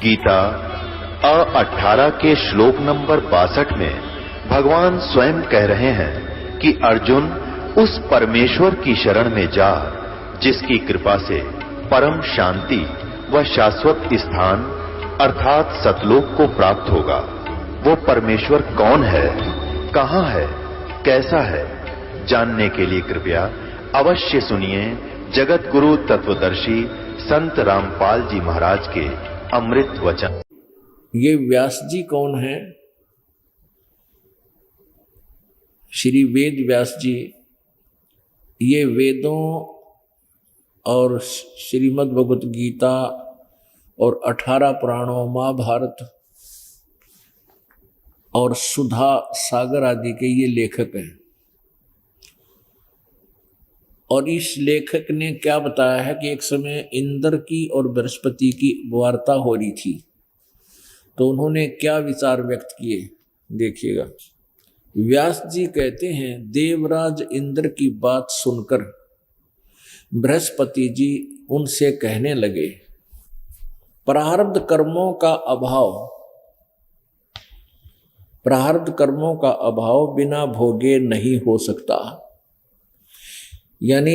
गीता 18 के श्लोक नंबर 62 में भगवान स्वयं कह रहे हैं कि अर्जुन उस परमेश्वर की शरण में जा जिसकी कृपा से परम शांति व शाश्वत स्थान अर्थात सतलोक को प्राप्त होगा। वो परमेश्वर कौन है, कहां है, कैसा है, जानने के लिए कृपया अवश्य सुनिए जगत गुरु तत्वदर्शी संत रामपाल जी महाराज के अमृत वचन। ये व्यास जी कौन है? श्री वेद व्यास जी। ये वेदों और श्रीमद् भगवत गीता और 18 पुराणों, महाभारत और सुधा सागर आदि के ये लेखक हैं। और इस लेखक ने क्या बताया है कि एक समय इंद्र की और बृहस्पति की वार्ता हो रही थी, तो उन्होंने क्या विचार व्यक्त किए, देखिएगा। व्यास जी कहते हैं, देवराज इंद्र की बात सुनकर बृहस्पति जी उनसे कहने लगे, प्रारब्ध कर्मों का अभाव बिना भोगे नहीं हो सकता। यानी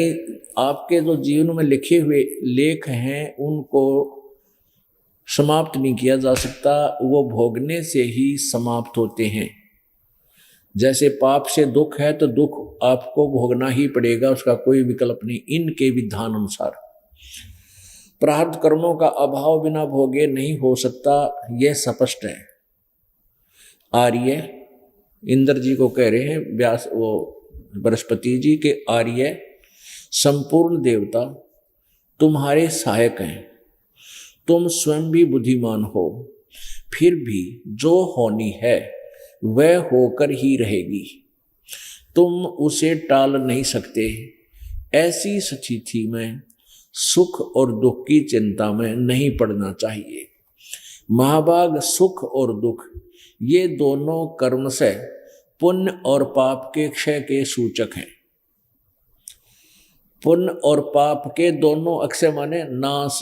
आपके जो जीवन में लिखे हुए लेख हैं उनको समाप्त नहीं किया जा सकता, वो भोगने से ही समाप्त होते हैं। जैसे पाप से दुख है तो दुख आपको भोगना ही पड़ेगा, उसका कोई विकल्प नहीं। इनके विधान अनुसार प्रारब्ध कर्मों का अभाव बिना भोगे नहीं हो सकता, यह स्पष्ट है। आर्य इंद्र जी को कह रहे हैं व्यास, वो बृहस्पति जी के, आर्य संपूर्ण देवता तुम्हारे सहायक हैं। तुम स्वयं भी बुद्धिमान हो, फिर भी जो होनी है वह होकर ही रहेगी, तुम उसे टाल नहीं सकते। ऐसी स्थिति में सुख और दुख की चिंता में नहीं पड़ना चाहिए। महाभाग सुख और दुख ये दोनों कर्म से पुण्य और पाप के क्षय के सूचक हैं। पुण्य और पाप के दोनों अक्षय माने नाश,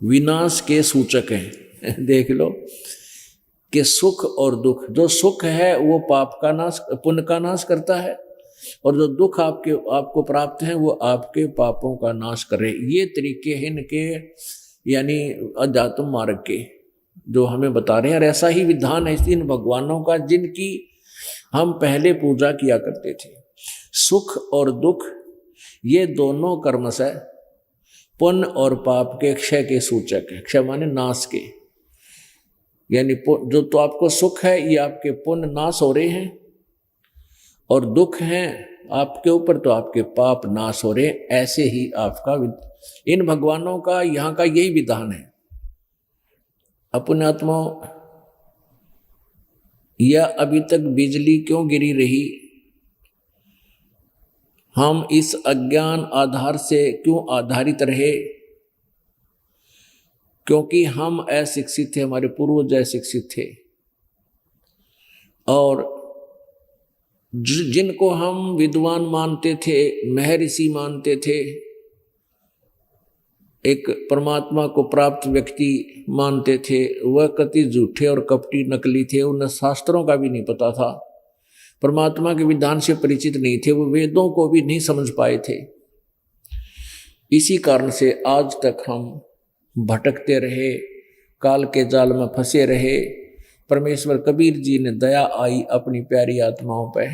विनाश के सूचक हैं। देख लो कि सुख और दुख, जो सुख है वो पाप का नाश, पुण्य का नाश करता है, और जो दुख आपको प्राप्त है वो आपके पापों का नाश करे। ये तरीके हैं इनके, यानी अध्यात्म मार्ग के, जो हमें बता रहे हैं। और ऐसा ही विधान है इन भगवानों का जिनकी हम पहले पूजा किया करते थे। सुख और दुख ये दोनों कर्म से पुण्य और पाप के क्षय के सूचक है। क्षय माने नाश के, यानी जो तो आपको सुख है ये आपके पुण्य नाश हो रहे हैं, और दुख है आपके ऊपर तो आपके पाप नाश हो रहे हैं। ऐसे ही आपका इन भगवानों का यहाँ का यही विधान है। अपने आत्मा या अभी तक बिजली क्यों गिरी रही, हम इस अज्ञान आधार से क्यों आधारित रहे? क्योंकि हम अशिक्षित थे, हमारे पूर्वज अशिक्षित थे, और जिनको हम विद्वान मानते थे, महर्षि मानते थे, एक परमात्मा को प्राप्त व्यक्ति मानते थे, वह कति झूठे और कपटी नकली थे। उन्हें शास्त्रों का भी नहीं पता था, परमात्मा के विधान से परिचित नहीं थे, वो वेदों को भी नहीं समझ पाए थे। इसी कारण से आज तक हम भटकते रहे, काल के जाल में फंसे रहे। परमेश्वर कबीर जी ने दया आई अपनी प्यारी आत्माओं पे।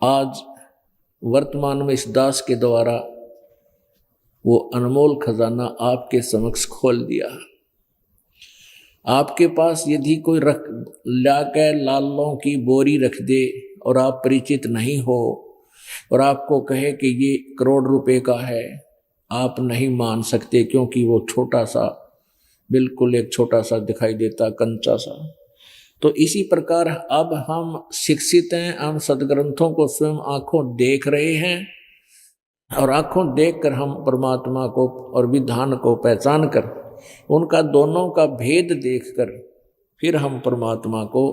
आज वर्तमान में इस दास के द्वारा वो अनमोल खजाना आपके समक्ष खोल दिया। आपके पास यदि कोई लाकर लालों की बोरी रख दे और आप परिचित नहीं हो और आपको कहे कि ये करोड़ रुपए का है, आप नहीं मान सकते, क्योंकि वो छोटा सा, बिल्कुल एक छोटा सा दिखाई देता, कंचा सा। तो इसी प्रकार अब हम शिक्षित हैं, हम सदग्रंथों को स्वयं आंखों देख रहे हैं, और आंखों देखकर हम परमात्मा को और विधान को पहचान कर, उनका दोनों का भेद देखकर फिर हम परमात्मा को,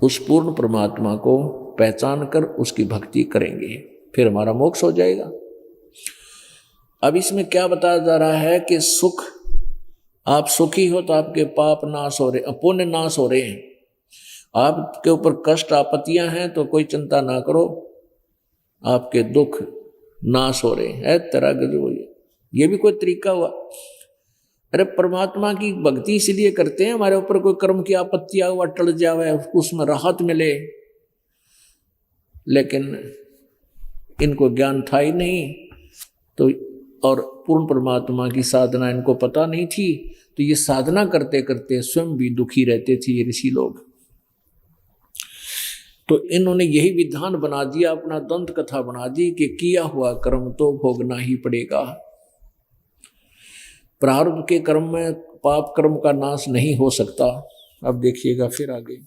उस पूर्ण परमात्मा को पहचान कर उसकी भक्ति करेंगे, फिर हमारा मोक्ष हो जाएगा। अब इसमें क्या बताया जा रहा है कि सुख, आप सुखी हो तो आपके पाप नाश हो रहे, पुण्य नाश हो रहे हैं। आपके ऊपर कष्ट आपत्तियां हैं तो कोई चिंता ना करो, आपके दुख नाश हो रहे हैं। तरह के ये भी कोई तरीका हुआ? अरे परमात्मा की भक्ति इसलिए करते हैं, हमारे ऊपर कोई कर्म की आपत्ति हुआ टल जावे, उसमें राहत मिले, लेकिन इनको ज्ञान था ही नहीं तो, और पूर्ण परमात्मा की साधना इनको पता नहीं थी, तो ये साधना करते करते स्वयं भी दुखी रहते थे ये ऋषि लोग। तो इन्होंने यही विधान बना दिया, अपना दंत कथा बना दी कि किया हुआ कर्म तो भोगना ही पड़ेगा। प्रारब्ध के कर्म में पाप कर्म का नाश नहीं हो सकता। अब देखिएगा फिर आगे,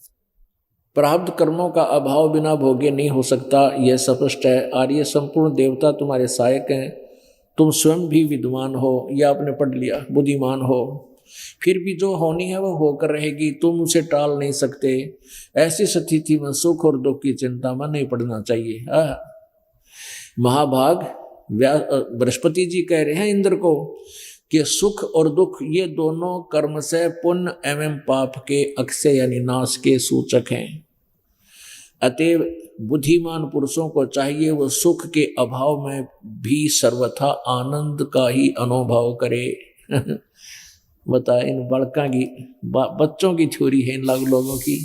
प्रारब्ध कर्मों का अभाव बिना भोगे नहीं हो सकता, यह स्पष्ट है। आर्य संपूर्ण देवता तुम्हारे सहायक हैं, तुम स्वयं भी विद्वान हो, यह आपने पढ़ लिया, बुद्धिमान हो, फिर भी जो होनी है वो होकर रहेगी, तुम उसे टाल नहीं सकते। ऐसी स्थिति में सुख और दुख की चिंता में नहीं पड़ना चाहिए। महाभाग बृहस्पति जी कह रहे हैं इंद्र को कि सुख और दुख ये दोनों कर्म से पुण्य एवं पाप के अक्षय यानी नाश के सूचक हैं। अतएव बुद्धिमान पुरुषों को चाहिए वो सुख के अभाव में भी सर्वथा आनंद का ही अनुभव करे। बता, इन बड़का की बच्चों की थ्योरी है इन लोगों की।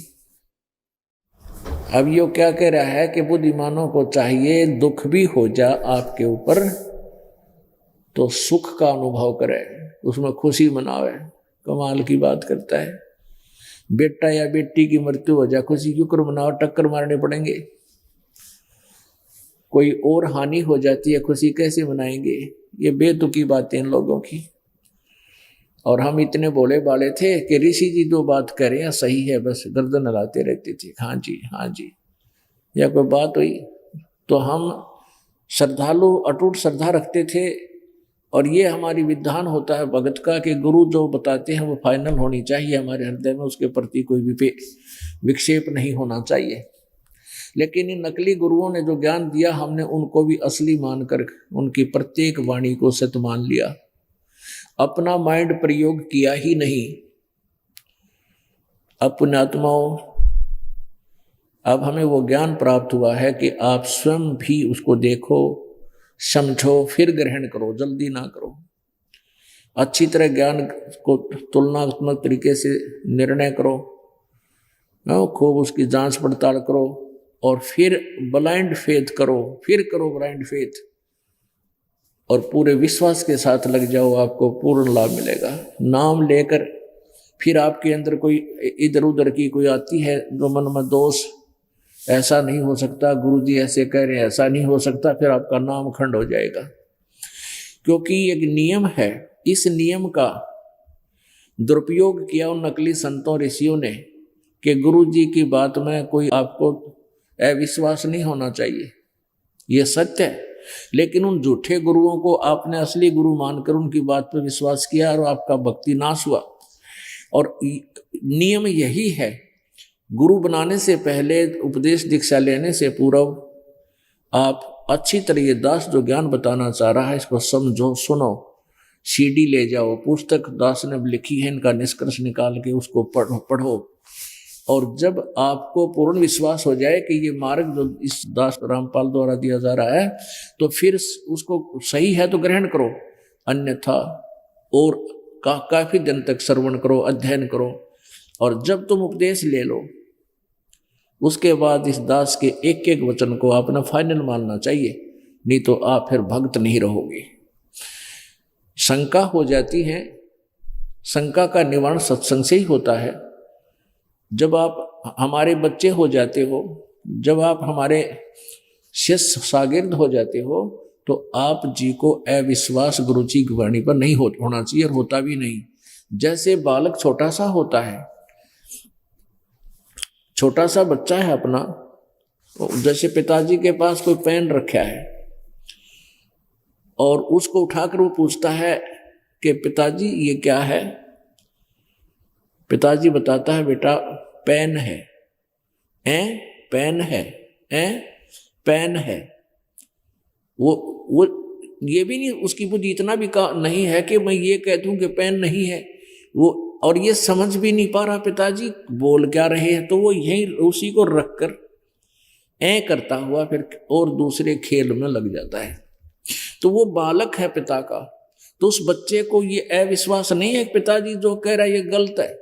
अब यो क्या कह रहा है कि बुद्धिमानों को चाहिए दुख भी हो जा आपके ऊपर तो सुख का अनुभव करे, उसमें खुशी मनावे। कमाल की बात करता है। बेटा या बेटी की मृत्यु हो जाए, खुशी क्यों कर मनाओ, टक्कर मारने पड़ेंगे। कोई और हानि हो जाती है, खुशी कैसे मनाएंगे। ये बेतुकी बातें इन लोगों की। और हम इतने भोले भाले थे कि ऋषि जी जो बात कह रहे हैं सही है, बस गर्दन हिलाते रहते थे, हाँ जी हाँ जी। या कोई बात हुई तो हम श्रद्धालु अटूट श्रद्धा रखते थे, और ये हमारी विधान होता है भगत का कि गुरु जो बताते हैं वो फाइनल होनी चाहिए हमारे हृदय में, उसके प्रति कोई भी विक्षेप नहीं होना चाहिए। लेकिन इन नकली गुरुओं ने जो ज्ञान दिया, हमने उनको भी असली मानकर उनकी प्रत्येक वाणी को सत्य मान लिया, अपना माइंड प्रयोग किया ही नहीं। अपने आत्माओं, अब हमें वो ज्ञान प्राप्त हुआ है कि आप स्वयं भी उसको देखो, समझो, फिर ग्रहण करो, जल्दी ना करो। अच्छी तरह ज्ञान को तुलनात्मक तरीके से निर्णय करो, खूब उसकी जांच पड़ताल करो, और फिर ब्लाइंड फेथ करो, फिर करो ब्लाइंड फेथ, और पूरे विश्वास के साथ लग जाओ, आपको पूर्ण लाभ मिलेगा। नाम लेकर फिर आपके अंदर कोई इधर उधर की कोई आती है जो मन में दोष, ऐसा नहीं हो सकता, गुरुजी ऐसे कह रहे हैं, ऐसा नहीं हो सकता, फिर आपका नाम खंड हो जाएगा। क्योंकि एक नियम है, इस नियम का दुरुपयोग किया उन नकली संतों ऋषियों ने कि गुरुजी की बात में कोई आपको अविश्वास नहीं होना चाहिए, ये सत्य है। लेकिन उन झूठे गुरुओं को आपने असली गुरु मानकर उनकी बात पर विश्वास किया और आपका भक्ति नाश हुआ। और नियम यही है, गुरु बनाने से पहले, उपदेश दीक्षा लेने से पूर्व आप अच्छी तरह ये दास जो ज्ञान बताना चाह रहा है इसको समझो, सुनो, सीडी ले जाओ, पुस्तक दास ने लिखी है, इनका निष्कर्ष निकाल के उसको पढ़ो। और जब आपको पूर्ण विश्वास हो जाए कि ये मार्ग जो इस दास रामपाल द्वारा दिया जा रहा है, तो फिर उसको सही है तो ग्रहण करो, अन्यथा और काफी दिन तक श्रवण करो, अध्ययन करो। और जब तुम उपदेश ले लो उसके बाद इस दास के एक एक वचन को अपना फाइनल मानना चाहिए, नहीं तो आप फिर भक्त नहीं रहोगे। शंका हो जाती है, शंका का निवारण सत्संग से ही होता है। जब आप हमारे बच्चे हो जाते हो, जब आप हमारे शिष्य शागिर्द हो जाते हो, तो आप जी को अविश्वास गुरु जी की वाणी पर नहीं होना चाहिए, और होता भी नहीं। जैसे बालक छोटा सा होता है, छोटा सा बच्चा है अपना, जैसे पिताजी के पास कोई पेन रखा है और उसको उठाकर वो पूछता है कि पिताजी ये क्या है। पिताजी बताता है बेटा पेन है। पेन है, पेन है। वो ये भी नहीं, उसकी बुद्धि इतना भी नहीं है कि मैं ये कह दूं कि पेन नहीं है वो, और ये समझ भी नहीं पा रहा पिताजी बोल क्या रहे हैं, तो वो यहीं उसी को रखकर करता हुआ फिर और दूसरे खेल में लग जाता है। तो वो बालक है पिता का, तो उस बच्चे को ये अविश्वास नहीं है पिताजी जो कह रहा है ये गलत है,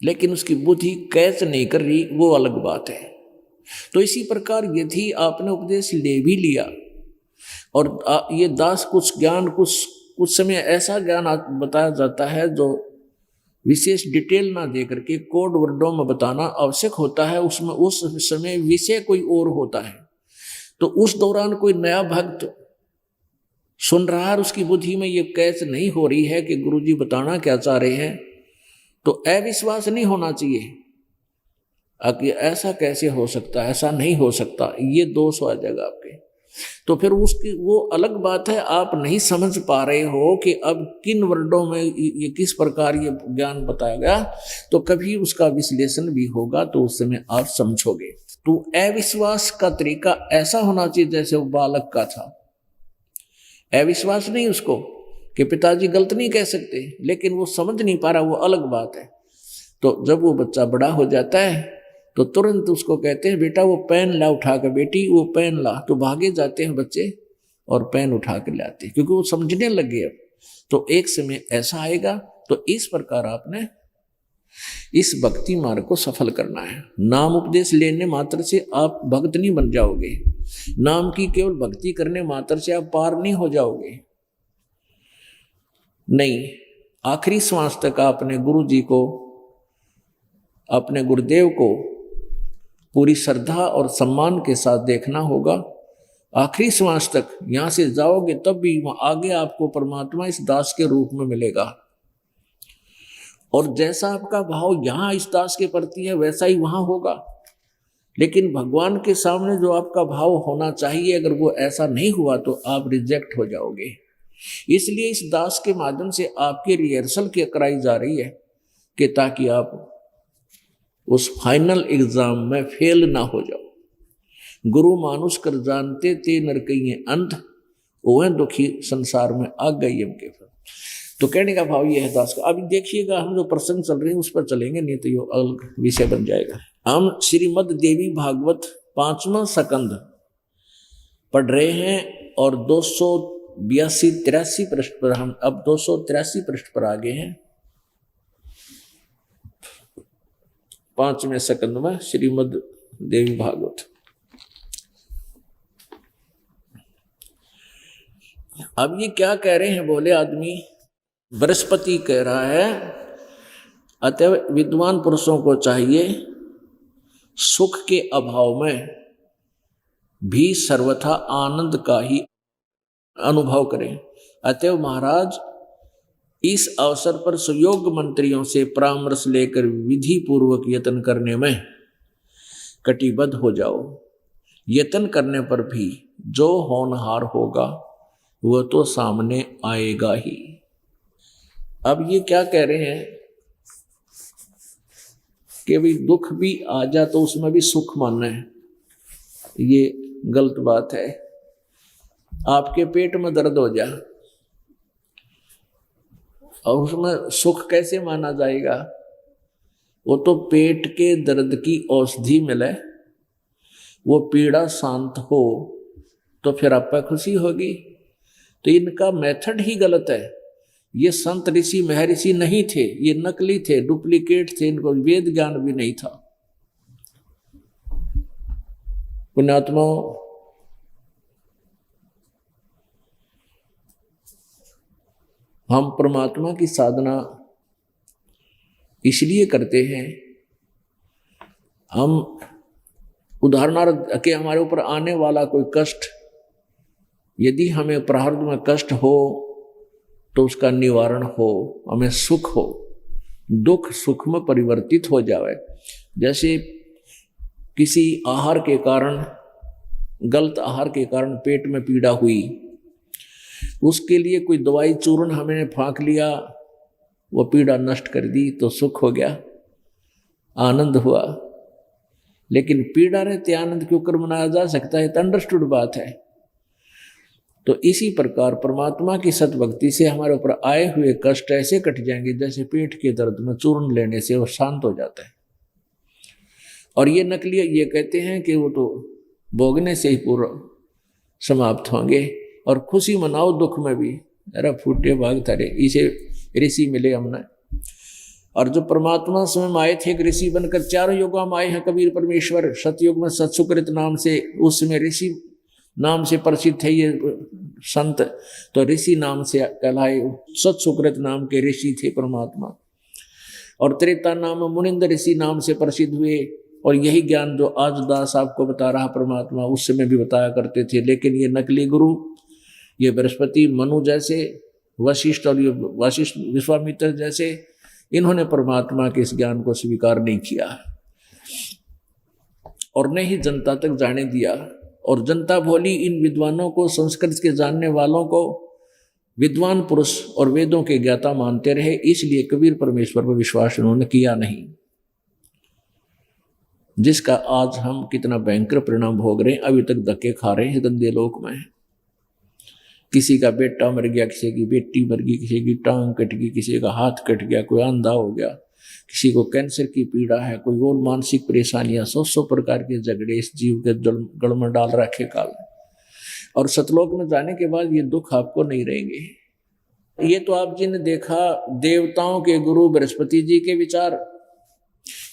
लेकिन उसकी बुद्धि कैच नहीं कर रही, वो अलग बात है। तो इसी प्रकार यदि आपने उपदेश ले भी लिया और ये दास कुछ ज्ञान कुछ समय ऐसा ज्ञान बताया जाता है जो विशेष डिटेल ना दे करके कोड वर्डों में बताना आवश्यक होता है, उसमें उस समय विषय कोई और होता है। तो उस दौरान कोई नया भक्त सुन रहा है, उसकी बुद्धि में ये कैच नहीं हो रही है कि गुरुजी बताना क्या चाह रहे हैं, तो अविश्वास नहीं होना चाहिए कि ऐसा कैसे हो सकता है, ऐसा नहीं हो सकता, ये दोष आ जाएगा आपके। तो फिर उसकी वो अलग बात है, आप नहीं समझ पा रहे हो कि अब किन वर्डों में ये किस प्रकार ये ज्ञान बताया गया, तो कभी उसका विश्लेषण भी होगा तो उस समय आप समझोगे। तो अविश्वास का तरीका ऐसा होना चाहिए जैसे वो बालक का था। अविश्वास नहीं उसको कि पिताजी गलत नहीं कह सकते, लेकिन वो समझ नहीं पा रहा, वो अलग बात है। तो जब वो बच्चा बड़ा हो जाता है तो तुरंत उसको कहते हैं बेटा वो पेन ला उठा कर, बेटी वो पेन ला, तो भागे जाते हैं बच्चे और पेन उठा कर लाते हैं, क्योंकि वो समझने लगे अब। तो एक समय ऐसा आएगा। तो इस प्रकार आपने इस भक्ति मार्ग को सफल करना है। नाम उपदेश लेने मात्र से आप भक्त नहीं बन जाओगे, नाम की केवल भक्ति करने मात्र से आप पार नहीं हो जाओगे, नहीं, आखिरी श्वास तक आपने गुरु जी को, अपने गुरुदेव को पूरी श्रद्धा और सम्मान के साथ देखना होगा। आखिरी श्वास तक यहां से जाओगे तब भी आगे आपको परमात्मा इस दास के रूप में मिलेगा, और जैसा आपका भाव यहां इस दास के प्रति है वैसा ही वहां होगा। लेकिन भगवान के सामने जो आपका भाव होना चाहिए, अगर वो ऐसा नहीं हुआ तो आप रिजेक्ट हो जाओगे। इसलिए इस दास के माध्यम से आपकी रिहर्सल कराई जा रही है कि ताकि आप उस फाइनल एग्जाम में फेल ना हो जाओ। गुरु मानुष कर जानते ते नर कहिए अंत, वह दुखी संसार में आ गई हम के फल। तो कहने का भाव ये है दास का। अभी देखिएगा हम जो प्रसंग चल रहे हैं उस पर चलेंगे, नहीं तो ये अलग विषय बन जाएगा। हम श्रीमद् देवी भागवत 5वां स्कंद पढ़ रहे हैं और 282-83 पृष्ठ पर, हम अब 283 पृष्ठ पर आ गए हैं। 5वें स्कंद में श्रीमद् देवी भागवत। अब ये क्या कह रहे हैं, बोले आदमी, बृहस्पति कह रहा है अतः विद्वान पुरुषों को चाहिए सुख के अभाव में भी सर्वथा आनंद का ही अनुभव करें। अतः महाराज इस अवसर पर सुयोग मंत्रियों से परामर्श लेकर विधि पूर्वक यत्न करने में कटिबद्ध हो जाओ। यत्न करने पर भी जो होनहार होगा वह तो सामने आएगा ही। अब ये क्या कह रहे हैं कि भाई दुख भी आ जा तो उसमें भी सुख मानना है, ये गलत बात है। आपके पेट में दर्द हो जा और उसमें सुख कैसे माना जाएगा? वो तो पेट के दर्द की औषधि मिले, वो पीड़ा शांत हो तो फिर आपको खुशी होगी। तो इनका मेथड ही गलत है। ये संत ऋषि महर्षि नहीं थे, ये नकली थे, डुप्लीकेट थे, इनको वेद ज्ञान भी नहीं था। पुण्यात्माओं, हम परमात्मा की साधना इसलिए करते हैं, हम उदाहरणार्थ के हमारे ऊपर आने वाला कोई कष्ट, यदि हमें प्रारब्ध में कष्ट हो तो उसका निवारण हो, हमें सुख हो, दुख सुख में परिवर्तित हो जाए। जैसे किसी आहार के कारण, गलत आहार के कारण पेट में पीड़ा हुई, उसके लिए कोई दवाई चूर्ण हमने फाँक लिया, वो पीड़ा नष्ट कर दी तो सुख हो गया, आनंद हुआ। लेकिन पीड़ा रहते आनंद क्यों कर मनाया जा सकता है? तो अंडरस्टूड बात है। तो इसी प्रकार परमात्मा की सतभक्ति से हमारे ऊपर आए हुए कष्ट ऐसे कट जाएंगे जैसे पेट के दर्द में चूर्ण लेने से वो शांत हो जाता है। और ये नकली ये कहते हैं कि वो तो भोगने से ही पूरा समाप्त होंगे, और खुशी मनाओ दुख में भी, अरे फूटे भाग थारे, इसे ऋषि मिले हमने। और जो परमात्मा स्वयं आए थे, एक ऋषि बनकर, चारों युगों में आए हैं कबीर परमेश्वर। सतयुग में सतसुकृत नाम से, उस समय ऋषि नाम से प्रसिद्ध थे ये संत, तो ऋषि नाम से कहलाए, सतसुकृत नाम के ऋषि थे परमात्मा। और त्रेता नाम मुनिंद्र ऋषि नाम से प्रसिद्ध हुए। और यही ज्ञान जो आज दास आपको बता रहा परमात्मा, उस समय भी बताया करते थे। लेकिन ये नकली गुरु, ये बृहस्पति, मनु जैसे, वशिष्ठ और वशिष्ठ विश्वामित्र जैसे, इन्होंने परमात्मा के इस ज्ञान को स्वीकार नहीं किया और न ही जनता तक जाने दिया। और जनता भोली इन विद्वानों को, संस्कृत के जानने वालों को विद्वान पुरुष और वेदों के ज्ञाता मानते रहे, इसलिए कबीर परमेश्वर पर विश्वास उन्होंने किया नहीं, जिसका आज हम कितना भयंकर परिणाम भोग रहे हैं। अभी तक धक्के खा रहे हैं गंदे लोक में। किसी का बेटा मर गया, किसी की बेटी मर गई, किसी की टांग कट गई, किसी का हाथ कट गया, कोई अंधा हो गया, किसी को कैंसर की पीड़ा है, कोई और मानसिक परेशानियां, 100 प्रकार के झगड़े इस जीव के गल में डाल रखे काल। और सतलोक में जाने के बाद ये दुख आपको नहीं रहेंगे। ये तो आप जी ने देखा देवताओं के गुरु बृहस्पति जी के विचार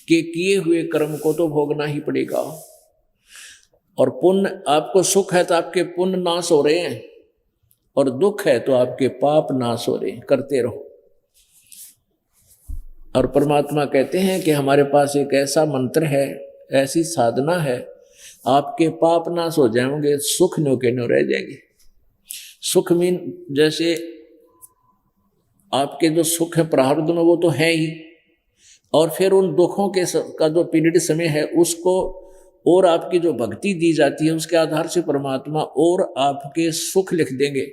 के किए हुए कर्म को तो भोगना ही पड़ेगा। और पुण्य, आपको सुख है तो आपके पुण्य नाश हो रहे हैं, और दुख है तो आपके पाप नाश हो रहे हैं, करते रहो। और परमात्मा कहते हैं कि हमारे पास एक ऐसा मंत्र है, ऐसी साधना है, आपके पाप नाश हो जाएंगे, सुख न्यो के न्यो रह जाएंगे। सुख मीन जैसे आपके जो सुख है प्रारब्ध में वो तो है ही, और फिर उन दुखों के का जो पीरियड समय है उसको, और आपकी जो भक्ति दी जाती है उसके आधार से परमात्मा और आपके सुख लिख देंगे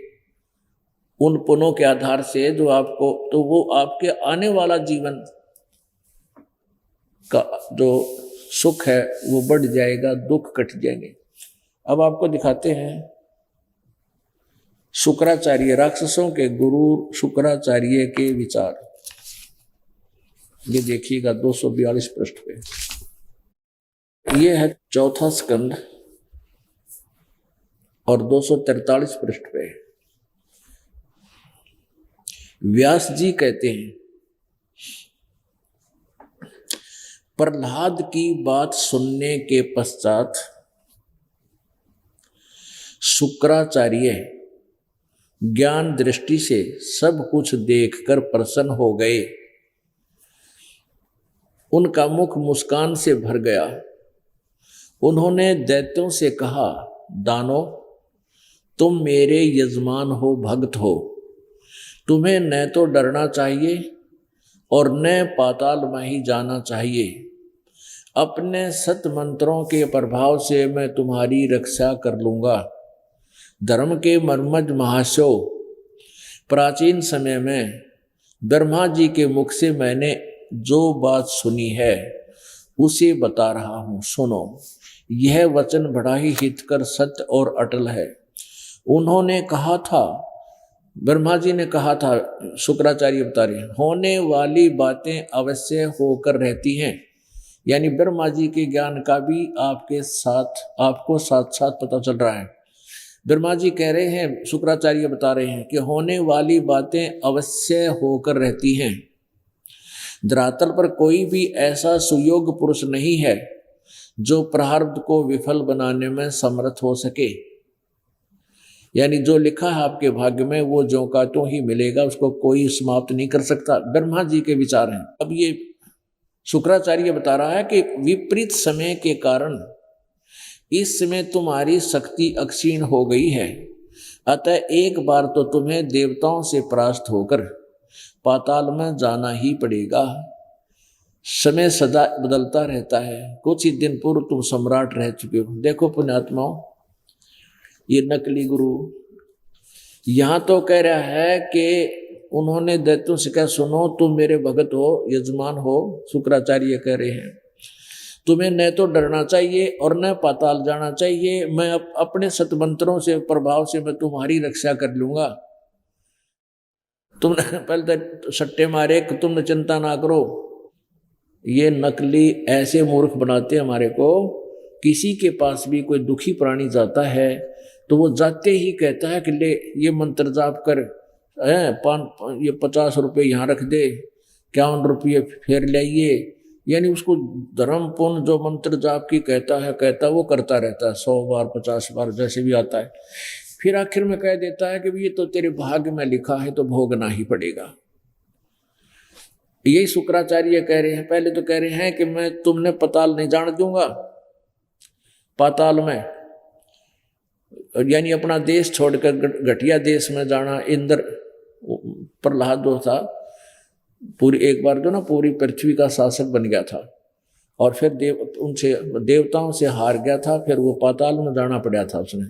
उन पुण्यों के आधार से जो आपको, तो वो आपके आने वाला जीवन का जो सुख है वो बढ़ जाएगा, दुख कट जाएंगे। अब आपको दिखाते हैं शुक्राचार्य, राक्षसों के गुरु शुक्राचार्य के विचार। ये देखिएगा 242 पृष्ठ पे, ये है चौथा स्कंद, और 243 पृष्ठ पे व्यास जी कहते हैं, प्रहलाद की बात सुनने के पश्चात शुक्राचार्य ज्ञान दृष्टि से सब कुछ देखकर प्रसन्न हो गए। उनका मुख मुस्कान से भर गया। उन्होंने दैत्यों से कहा, दानो, तुम मेरे यजमान हो, भक्त हो, तुम्हें न तो डरना चाहिए और न पाताल में ही जाना चाहिए। अपने सत मंत्रों के प्रभाव से मैं तुम्हारी रक्षा कर लूंगा। धर्म के मर्मज महाशो, प्राचीन समय में ब्रह्मा जी के मुख से मैंने जो बात सुनी है उसे बता रहा हूं, सुनो। यह वचन बड़ा ही हितकर, सत्य और अटल है। उन्होंने कहा था, ब्रह्मा जी ने कहा था, शुक्राचार्य बता रहे, होने वाली बातें अवश्य होकर रहती हैं। यानी ब्रह्मा जी के ज्ञान का भी आपके साथ, आपको साथ साथ पता चल रहा है। ब्रह्मा जी कह रहे हैं, शुक्राचार्य बता रहे हैं कि होने वाली बातें अवश्य होकर रहती हैं। धरातल पर कोई भी ऐसा सुयोग पुरुष नहीं है जो प्रारब्ध को विफल बनाने में समर्थ हो सके। यानी जो लिखा है आपके भाग्य में वो ज्यों का त्यों ही मिलेगा, उसको कोई समाप्त नहीं कर सकता। ब्रह्मा जी के विचार हैं। अब ये शुक्राचार्य बता रहा है कि विपरीत समय के कारण इस समय तुम्हारी शक्ति अक्षीण हो गई है, अतः एक बार तो तुम्हें देवताओं से परास्त होकर पाताल में जाना ही पड़ेगा। समय सदा बदलता रहता है। कुछ ही दिन पूर्व तुम सम्राट रह चुके हो। देखो पुण्यात्माओं, ये नकली गुरु यहां तो कह रहा है कि उन्होंने दैत्यों से कहा, सुनो तुम मेरे भगत हो, यजमान हो। शुक्राचार्य कह रहे हैं तुम्हें न तो डरना चाहिए और न पाताल जाना चाहिए। मैं अपने सतमंत्रों से प्रभाव से मैं तुम्हारी रक्षा कर लूंगा। तुमने पहले तो सट्टे मारे कि तुमने चिंता ना करो। ये नकली ऐसे मूर्ख बनाते हमारे को। किसी के पास भी कोई दुखी प्राणी जाता है तो वो जाते ही कहता है कि ले ये मंत्र जाप कर, ये 50 रुपये यहाँ रख दे, 51 रुपये फेर लाइए। यानी उसको धर्म पुण्य जो मंत्र जाप की कहता वो करता रहता है 100 बार 50 बार जैसे भी आता है। फिर आखिर में कह देता है कि ये तो तेरे भाग्य में लिखा है तो भोगना ही पड़ेगा। यही शुक्राचार्य कह रहे हैं। पहले तो कह रहे हैं कि मैं तुमने पाताल नहीं जान दूंगा, पाताल में यानी अपना देश छोड़कर घटिया देश में जाना। इंद्र प्रहलाद जो था पूरी एक बार जो ना पूरी पृथ्वी का शासक बन गया था और फिर देवताओं से हार गया था। फिर वो पाताल में जाना पड़ा था उसने,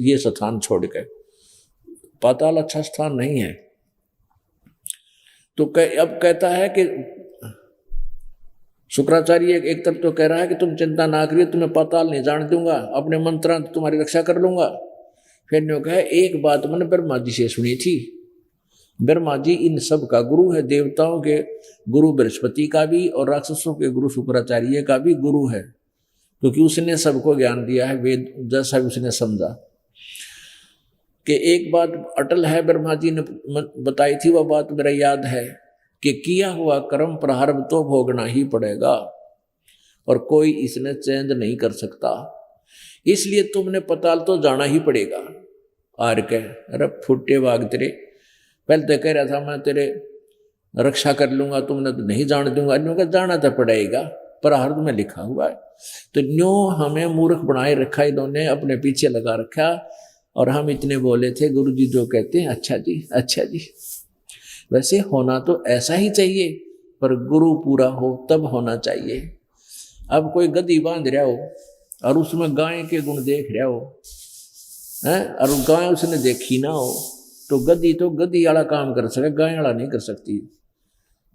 ये स्थान छोड़ के। पाताल अच्छा स्थान नहीं है। तो अब कहता है कि शुक्राचार्य एक तरफ तो कह रहा है कि तुम चिंता ना करिए, तुम्हें पाताल नहीं जान दूंगा, अपने मंत्रां तुम्हारी रक्षा कर लूंगा। फिर ने कहा एक बात मैंने ब्रह्मा जी से सुनी थी। ब्रह्मा जी इन सब का गुरु है, देवताओं के गुरु बृहस्पति का भी और राक्षसों के गुरु शुक्राचार्य का भी गुरु है, क्योंकि उसने सबको ज्ञान दिया है। वेद जैसा भी उसने समझा कि एक बात अटल है, ब्रह्मा जी ने बताई थी, वह बात मेरा याद है कि किया हुआ कर्म प्रारब्ध तो भोगना ही पड़ेगा और कोई इसने चेंज नहीं कर सकता। इसलिए तुमने पाताल तो जाना ही पड़ेगा। आर के अरे फुटे वाग तेरे, पहले तो कह रहा था मैं तेरे रक्षा कर लूंगा, तुमने तो नहीं जान दूंगा। न्यू का जाना तो पड़ेगा, प्रारब्ध में लिखा हुआ है। तो न्यू हमें मूर्ख बनाए रखा, इन्होंने अपने पीछे लगा रखा। और हम इतने बोले थे, गुरु जी जो कहते हैं अच्छा जी अच्छा जी। वैसे होना तो ऐसा ही चाहिए, पर गुरु पूरा हो तब होना चाहिए। अब कोई गधी बांध रहा हो और उसमें गाय के गुण देख रहा हो और गाय उसने देखी ना हो, तो गधी वाला काम कर सके, गाय वाला नहीं कर सकती।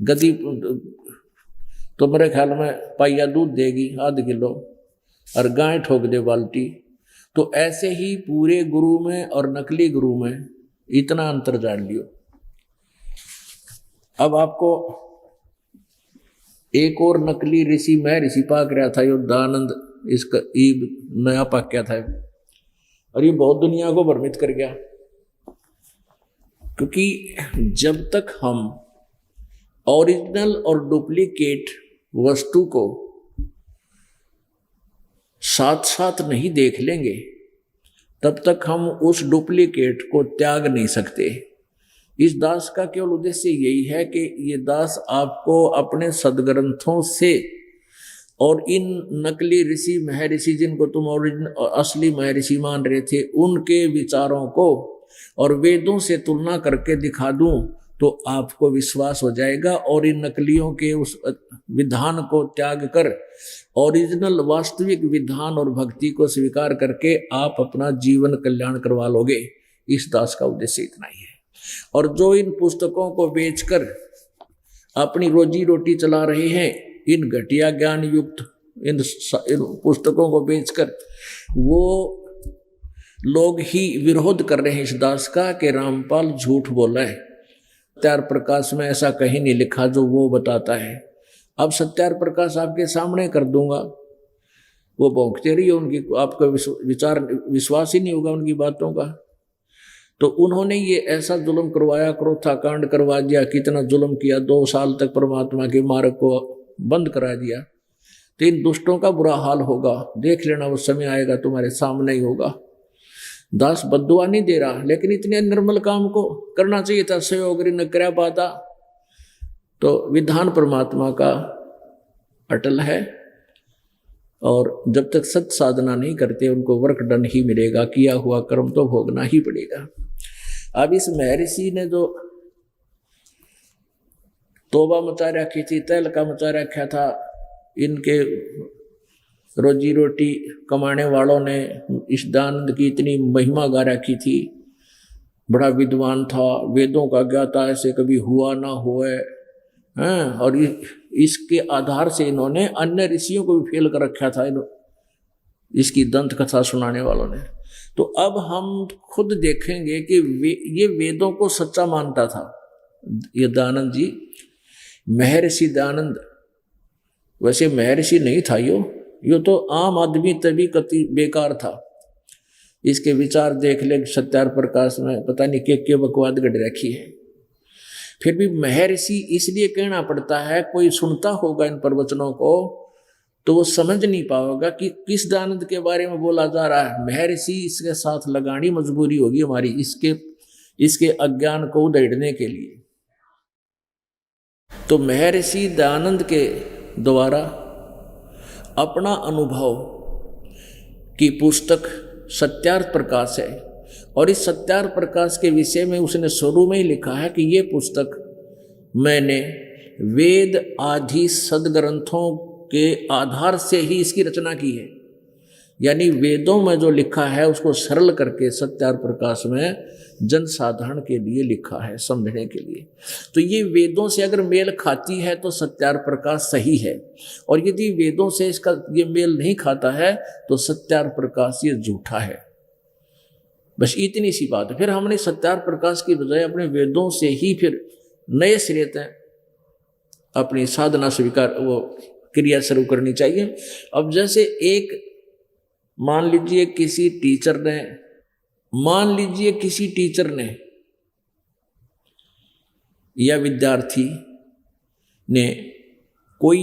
गधी तो मेरे ख्याल में पाइया दूध देगी आध किलो और गाय ठोक दे बाल्टी। तो ऐसे ही पूरे गुरु में और नकली गुरु में इतना अंतर जान लियो। अब आपको एक और नकली ऋषि मैं ऋषि पाक रहा था, योद्धानंद, इसका नया पाक्या था और ये बहुत दुनिया को भ्रमित कर गया। क्योंकि जब तक हम ओरिजिनल और डुप्लीकेट वस्तु को साथ साथ नहीं देख लेंगे, तब तक हम उस डुप्लीकेट को त्याग नहीं सकते। इस दास का केवल उद्देश्य यही है कि ये दास आपको अपने सदग्रंथों से और इन नकली ऋषि महर्षि जिनको तुम ओरिजिनल असली महर्षि मान रहे थे, उनके विचारों को और वेदों से तुलना करके दिखा दूं तो आपको विश्वास हो जाएगा। और इन नकलियों के उस विधान को त्याग कर ओरिजिनल वास्तविक विधान और भक्ति को स्वीकार करके आप अपना जीवन कल्याण करवा लोगे। इस दास का उद्देश्य इतना ही है। और जो इन पुस्तकों को बेचकर अपनी रोजी रोटी चला रहे हैं, इन घटिया ज्ञान युक्त इन पुस्तकों को बेचकर, वो लोग ही विरोध कर रहे हैं इस दास का कि रामपाल झूठ बोला है। सत्यार प्रकाश में ऐसा कहीं नहीं लिखा जो वो बताता है। अब सत्यार प्रकाश आपके सामने कर दूंगा, वो भौंकते रही, उनकी आपका विचार विश्वास ही नहीं होगा उनकी बातों का। तो उन्होंने ये ऐसा जुल्म करवाया, क्रोथा कांड करवा दिया, कितना जुल्म किया, 2 साल तक परमात्मा के मार्ग को बंद करा दिया। तो इन दुष्टों का बुरा हाल होगा, देख लेना, वो समय आएगा तुम्हारे सामने ही होगा। दास बद्दुआ नहीं दे रहा, लेकिन इतने निर्मल काम को करना चाहिए था। सहयोग न कर पाता। तो विधान परमात्मा का अटल है और जब तक सत साधना नहीं करते उनको वर्क डन ही मिलेगा, किया हुआ कर्म तो भोगना ही पड़ेगा। अब इस महर्षि ने जो तोबा मचा रखी थी, तहलका मचा रखा था, इनके रोजी रोटी कमाने वालों ने इस दानंद की इतनी महिमा गा रखी थी। बड़ा विद्वान था, वेदों का ज्ञाता, ऐसे कभी हुआ ना हुए, हैं, और इसके आधार से इन्होंने अन्य ऋषियों को भी फेल कर रखा था इसकी दंत कथा सुनाने वालों ने। तो अब हम खुद देखेंगे कि ये वेदों को सच्चा मानता था ये दयानंद जी, महर्षि दयानंद। वैसे महर्षि नहीं था यो तो आम आदमी तभी कति बेकार था। इसके विचार देख ले सत्यार प्रकाश में, पता नहीं के बकवाद गढ़ रखी है। फिर भी महर्षि इसलिए कहना पड़ता है, कोई सुनता होगा इन प्रवचनों को तो वो समझ नहीं पाएगा कि किस दयानंद के बारे में बोला जा रहा है। महर्षि इसके साथ लगानी मजबूरी होगी हमारी इसके अज्ञान को उधेड़ने के लिए। तो महर्षि दयानंद के द्वारा अपना अनुभव की पुस्तक सत्यार्थ प्रकाश है, और इस सत्यार्थ प्रकाश के विषय में उसने शुरू में ही लिखा है कि ये पुस्तक मैंने वेद आदि सदग्रंथों के आधार से ही इसकी रचना की है। यानी वेदों में जो लिखा है उसको सरल करके सत्यार्थ प्रकाश में जन साधारण के लिए लिखा है, समझने के लिए। तो ये वेदों से अगर मेल खाती है तो सत्यार्थ प्रकाश सही है, और यदि वेदों से इसका ये मेल नहीं खाता है तो सत्यार्थ प्रकाश ये झूठा है। बस इतनी सी बात है। फिर हमने सत्यार्थ प्रकाश की बजाय अपने वेदों से ही फिर नए सिरे से अपनी साधना स्वीकार वो क्रिया शुरू करनी चाहिए। अब जैसे एक मान लीजिए किसी टीचर ने या विद्यार्थी ने कोई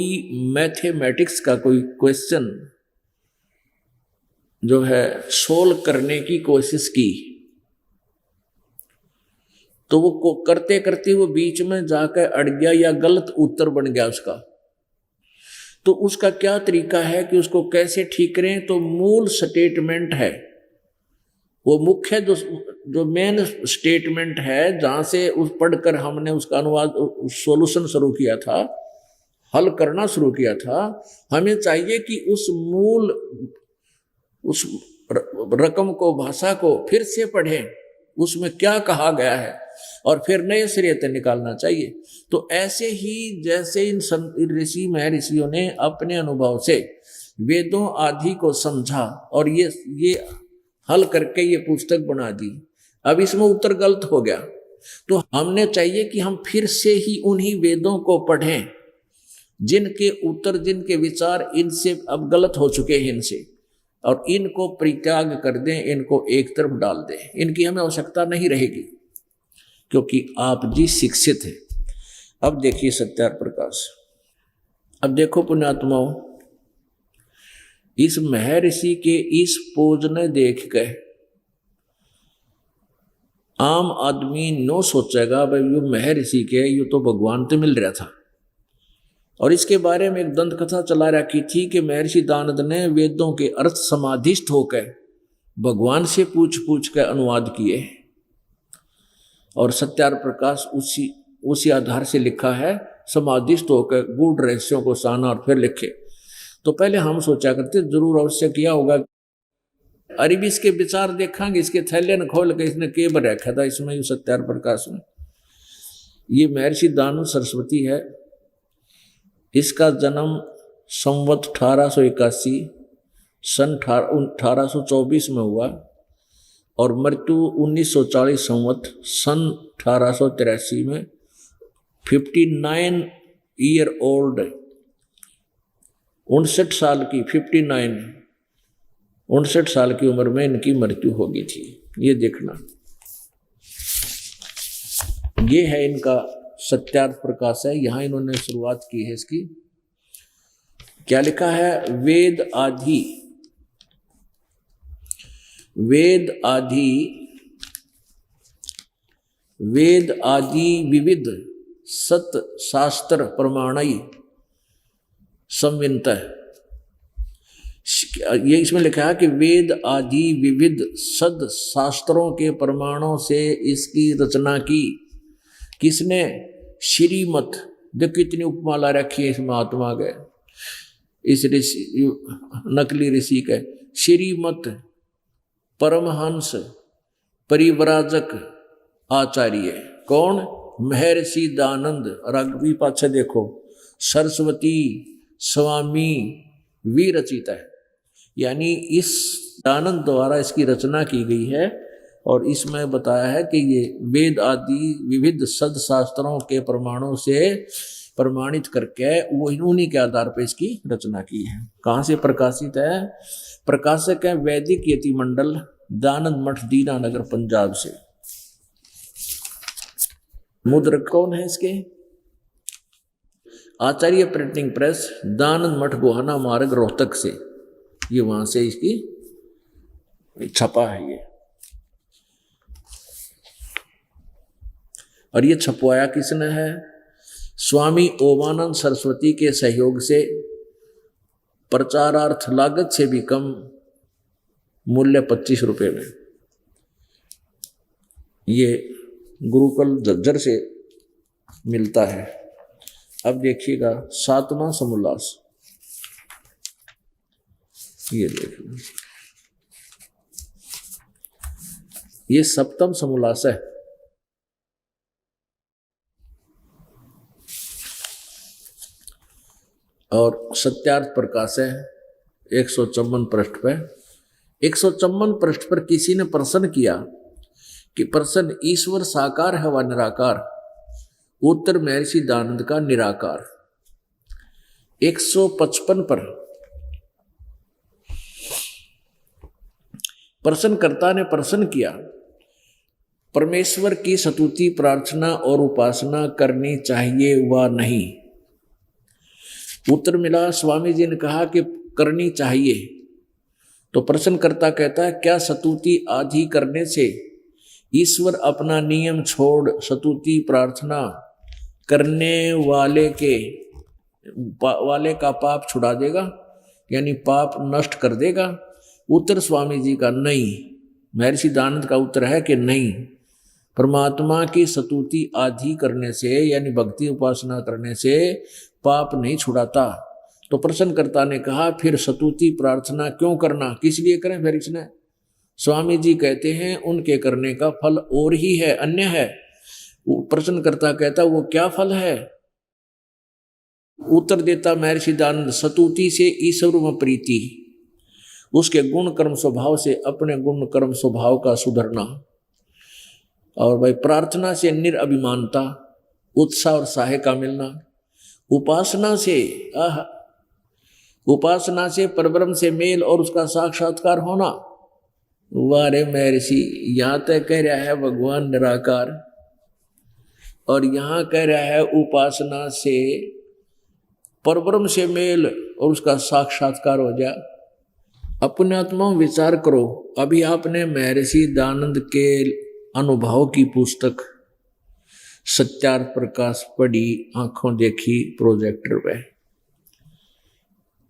मैथमेटिक्स का कोई क्वेश्चन जो है सोल्व करने की कोशिश की, तो वो करते करते वो बीच में जाकर अड़ गया या गलत उत्तर बन गया उसका, तो उसका क्या तरीका है कि उसको कैसे ठीक करें। तो मूल स्टेटमेंट है वो, मुख्य जो मेन स्टेटमेंट है जहां से उस पढ़कर हमने उसका अनुवाद सॉल्यूशन शुरू किया था, हल करना शुरू किया था, हमें चाहिए कि उस रकम को, भाषा को फिर से पढ़ें, उसमें क्या कहा गया है, और फिर नए सिरे से निकालना चाहिए। तो ऐसे ही जैसे इन ऋषि महर्षियों ने अपने अनुभव से वेदों आदि को समझा और ये हल करके ये पुस्तक बना दी, अब इसमें उत्तर गलत हो गया, तो हमने चाहिए कि हम फिर से ही उन्हीं वेदों को पढ़ें जिनके उत्तर, जिनके विचार इनसे अब गलत हो चुके हैं इनसे, और इनको परित्याग कर दें, इनको एक तरफ डाल दें, इनकी हमें आवश्यकता नहीं रहेगी, क्योंकि आप जी शिक्षित हैं। अब देखिए सत्यार्थ प्रकाश। अब देखो पुण्यात्माओं, इस महर्षि के इस पोज ने देख के आम आदमी नो सोचेगा भाई ये महर्षि के, ये तो भगवान तो मिल रहा था। और इसके बारे में एक दंत कथा चला रखी थी कि महर्षि दयानंद ने वेदों के अर्थ समाधिस्थ होकर भगवान से पूछ पूछ कर अनुवाद किए, और सत्यार्थ प्रकाश उसी आधार से लिखा है, समाधिस्थ होकर गूढ़ रहस्यों को साना और फिर लिखे। तो पहले हम सोचा करते जरूर अवश्य किया होगा, अरे भी इसके विचार देखेंगे, इसके थैले न खोल के इसने के बर रखा था इसमें सत्यार्थ प्रकाश में। ये महर्षि दयानंद सरस्वती है, इसका जन्म संवत 1881 सन 1824 में हुआ, और मृत्यु 1940 संवत सन 1883 में 59 ईयर ओल्ड, 59 साल की 59 साल की उम्र में इनकी मृत्यु हो गई थी। ये देखना, ये है इनका सत्यार्थ प्रकाश है, यहां इन्होंने शुरुआत की है इसकी। क्या लिखा है? वेद आदि विविध सत शास्त्र प्रमाणई संवित। ये इसमें लिखा है कि वेद आदि विविध सद शास्त्रों के प्रमाणों से इसकी रचना की। किसने? श्रीमत। देखो कितनी उपमा ला रखी है इस महात्मा के, इस ऋषि, नकली ऋषि के। श्रीमत परमहंस परिव्राजक आचार्य। कौन? महर्षि दानंद, और अभी पाछे देखो सरस्वती स्वामी विरचित है, यानी इस दानंद द्वारा इसकी रचना की गई है। और इसमें बताया है कि ये वेद आदि विविध सदशास्त्रों के प्रमाणों से प्रमाणित करके वो उन्हीं के आधार पर इसकी रचना की है। कहाँ से प्रकाशित है? प्रकाशक है वैदिक यति मंडल, दानंद मठ, दीनानगर, पंजाब से। मुद्रक कौन है इसके? आचार्य प्रिंटिंग प्रेस, दानंद मठ, गोहाना मार्ग, रोहतक से। ये वहां से इसकी छपा है ये। और ये छपवाया किसने है? स्वामी ओमानंद सरस्वती के सहयोग से। प्रचारार्थ लागत से भी कम, मूल्य 25 रुपये में। ये गुरुकुल झज्जर से मिलता है। अब देखिएगा 7वां समोल्लास, ये देखिए, ये 7वां समोल्लास है। और सत्यार्थ प्रकाश है 154 पृष्ठ पे। 154 पृष्ठ पर किसी ने प्रश्न किया कि प्रश्न ईश्वर साकार है व निराकार? उत्तर महर्षि दानंद का निराकार। 155 पर प्रश्नकर्ता ने प्रश्न किया, परमेश्वर की स्तुति, प्रार्थना और उपासना करनी चाहिए व नहीं? उत्तर मिला, स्वामी जी ने कहा कि करनी चाहिए। तो प्रश्नकर्ता कहता है, क्या स्तुति आदि करने से ईश्वर अपना नियम छोड़ स्तुति प्रार्थना करने वाले का पाप छुड़ा देगा, यानी पाप नष्ट कर देगा? उत्तर स्वामी जी का नहीं। महर्षि दानंद का उत्तर है कि नहीं, परमात्मा की स्तुति आदि करने से यानी भक्ति उपासना करने से पाप नहीं छुड़ाता। तो प्रश्नकर्ता ने कहा, फिर स्तुति प्रार्थना क्यों करना, किस लिए करें फिर इसने? स्वामी जी कहते हैं उनके करने का फल और ही है, अन्य है। प्रश्नकर्ता कहता वो क्या फल है? उत्तर देता महर्षि दानंद, स्तुति से ईश्वर में प्रीति, उसके गुण कर्म स्वभाव से अपने गुण कर्म स्वभाव का सुधरना, और भाई प्रार्थना से निरअभिमानता, उत्साह और साहे का मिलना, उपासना से परब्रह्म से मेल और उसका साक्षात्कार होना। वारे महर्षि, यहाँ तक कह रहा है भगवान निराकार, और यहाँ कह रहा है उपासना से परब्रह्म से मेल और उसका साक्षात्कार हो जाए। अपने आत्मा में विचार करो। अभी आपने महर्षि दानंद के अनुभव की पुस्तक सत्यार्थ प्रकाश पढ़ी, आंखों देखी प्रोजेक्टर पे।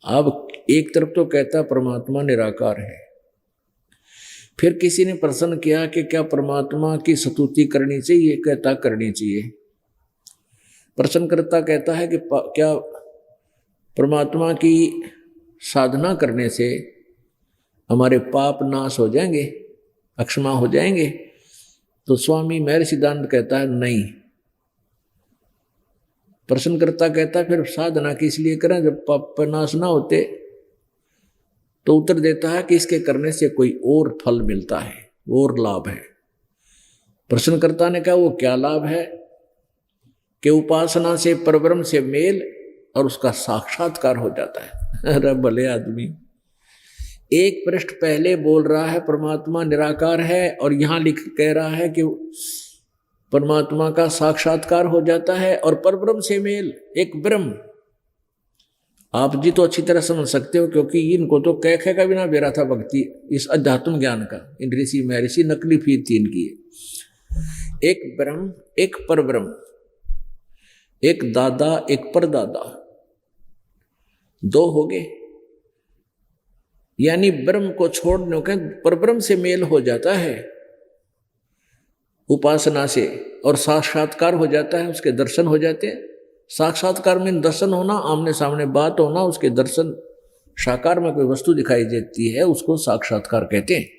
अब एक तरफ तो कहता परमात्मा निराकार है, फिर किसी ने प्रश्न किया कि क्या परमात्मा की स्तुति करनी चाहिए? कहता करनी चाहिए। प्रश्नकर्ता कहता है कि क्या परमात्मा की साधना करने से हमारे पाप नाश हो जाएंगे, अक्षमा हो जाएंगे? तो स्वामी महर्षि दानंद कहता है नहीं। प्रश्नकर्ता कहता है फिर साधना किस लिए करें जब पाप नाश ना होते? तो उत्तर देता है कि इसके करने से कोई और फल मिलता है, और लाभ है। प्रश्नकर्ता ने कहा वो क्या लाभ है? कि उपासना से परब्रह्म से मेल और उसका साक्षात्कार हो जाता है। अरे भले आदमी, एक पृष्ठ पहले बोल रहा है परमात्मा निराकार है, और यहां कह रहा है कि परमात्मा का साक्षात्कार हो जाता है और परब्रह्म से मेल, एक ब्रह्म। आप जी तो अच्छी तरह समझ सकते हो, क्योंकि इनको तो कह का बिना बेरा था भक्ति इस अध्यात्म ज्ञान का। इन ऋषि महर्षि नकली फीर 3 की है, एक ब्रह्म एक परब्रह्म, एक दादा एक परदादा, 2 हो गए। यानी ब्रह्म को छोड़ने के परब्रह्म से मेल हो जाता है उपासना से, और साक्षात्कार हो जाता है, उसके दर्शन हो जाते हैं। साक्षात्कार में दर्शन होना, आमने सामने बात होना, उसके दर्शन, साकार में कोई वस्तु दिखाई देती है, उसको साक्षात्कार कहते हैं।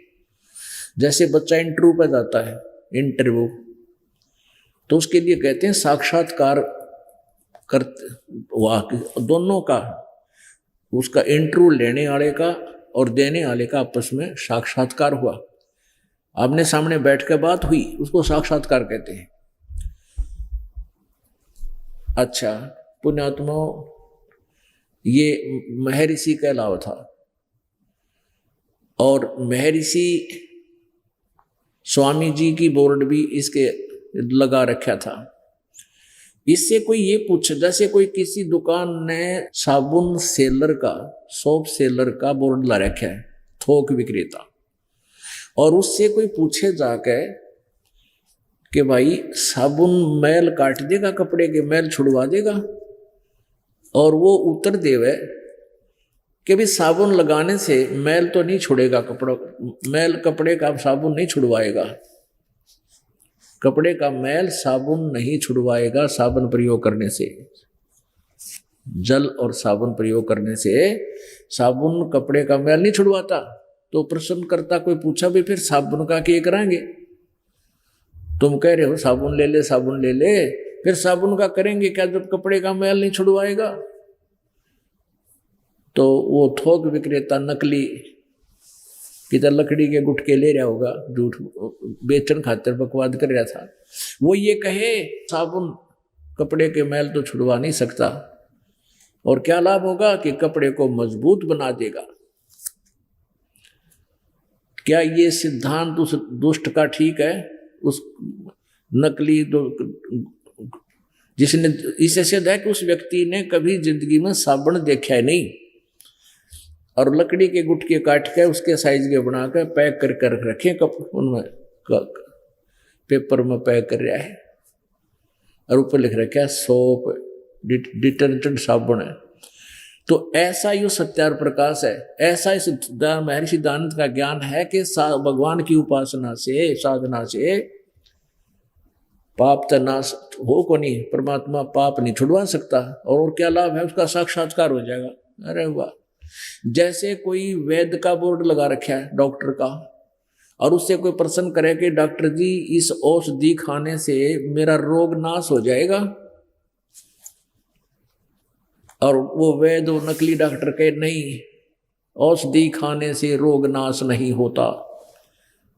जैसे बच्चा इंटरव्यू पर जाता है, इंटरव्यू, तो उसके लिए कहते हैं साक्षात्कार करते दोनों का, उसका इंटरव्यू लेने वाले का और देने वाले का आपस में साक्षात्कार हुआ, आमने सामने बैठ के बात हुई, उसको साक्षात्कार कहते हैं। अच्छा पुण्यात्मा, ये महर्षि का अलावा था और महर्षि स्वामी जी की बोर्ड भी इसके लगा रखा था। इससे कोई ये पूछे, जैसे कोई किसी दुकान ने साबुन सेलर का, सोप सेलर का बोर्ड ला रखा है, थोक विक्रेता, और उससे कोई पूछे जाके कि भाई साबुन मैल काट देगा, कपड़े के मैल छुड़वा देगा, और वो उत्तर देवे कि भी साबुन लगाने से मैल तो नहीं छुड़ेगा, कपड़ा मैल कपड़े का साबुन नहीं छुड़वाएगा, कपड़े का मैल साबुन नहीं छुड़वाएगा, साबुन प्रयोग करने से, जल और साबुन प्रयोग करने से साबुन कपड़े का मैल नहीं छुड़वाता। तो प्रश्नकर्ता कोई पूछा भी फिर साबुन का क्या कराएंगे, तुम कह रहे हो साबुन ले ले, साबुन ले ले, फिर साबुन का करेंगे क्या जब कपड़े का मैल नहीं छुड़वाएगा। तो वो थोक विक्रेता नकली किधर लकड़ी के गुटके ले रहा होगा, झूठ बेचन खातिर बकवाद कर रहा था, वो ये कहे साबुन कपड़े के मैल तो छुड़वा नहीं सकता, और क्या लाभ होगा कि कपड़े को मजबूत बना देगा। क्या ये सिद्धांत उस दुष्ट का ठीक है, उस नकली जिसने, इससे सिद्ध है कि उस व्यक्ति ने कभी जिंदगी में साबुन देखा है नहीं, और लकड़ी के गुटके काट के उसके साइज के बना कर पैक कर रखे कप, उनमें पेपर में पैक कर रहा है, और ऊपर लिख रखा है सोप डिटर्जेंट साबुन है। तो ऐसा ही सत्यार प्रकाश है, ऐसा ही महर्षि दानंद का ज्ञान है कि भगवान की उपासना से, साधना से पाप तो नाश हो को नहीं, परमात्मा पाप नहीं छुड़वा सकता, और क्या लाभ है, उसका साक्षात्कार हो जाएगा। अरे वाह, जैसे कोई वैद्य का बोर्ड लगा रखा है डॉक्टर का, और उससे कोई प्रश्न करे कि डॉक्टर जी इस औषधि खाने से मेरा रोग नाश हो जाएगा, और वो वैद्य नकली डॉक्टर कहे नहीं, औषधि खाने से रोग नाश नहीं होता,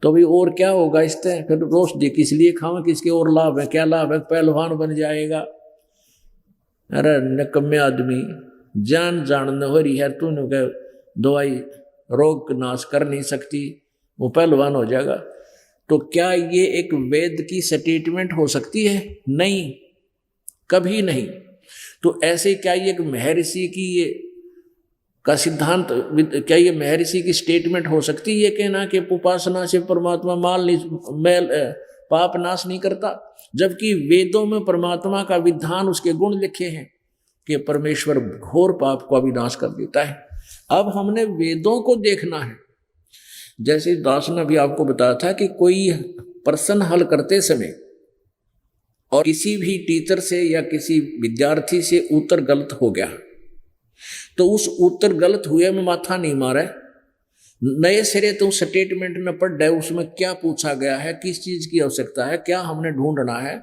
तो भी और क्या होगा इससे, फिर औषधि किस लिए खावा, किसके और लाभ है, क्या लाभ है, पहलवान बन जाएगा। अरे निकम्मे आदमी, जान न हो रही है, तूने कह दवाई रोग नाश कर नहीं सकती, वो पहलवान हो जाएगा। तो क्या ये एक वेद की स्टेटमेंट हो सकती है? नहीं, कभी नहीं। तो ऐसे क्या ये एक महर्षि की ये का सिद्धांत, क्या ये महर्षि की स्टेटमेंट हो सकती है ये कहना कि उपासना से परमात्मा पाप नाश नहीं करता, जबकि वेदों में परमात्मा का विधान, उसके गुण लिखे हैं कि परमेश्वर घोर पाप को विनाश कर देता है। अब हमने वेदों को देखना है। जैसे दास ने भी आपको बताया था कि कोई प्रश्न हल करते समय और किसी भी टीचर से या किसी विद्यार्थी से उत्तर गलत हो गया, तो उस उत्तर गलत हुए में माथा नहीं मारे, नए सिरे तो स्टेटमेंट में पढ़ रहे उसमें क्या पूछा गया है, किस चीज की आवश्यकता है, क्या हमने ढूंढना है,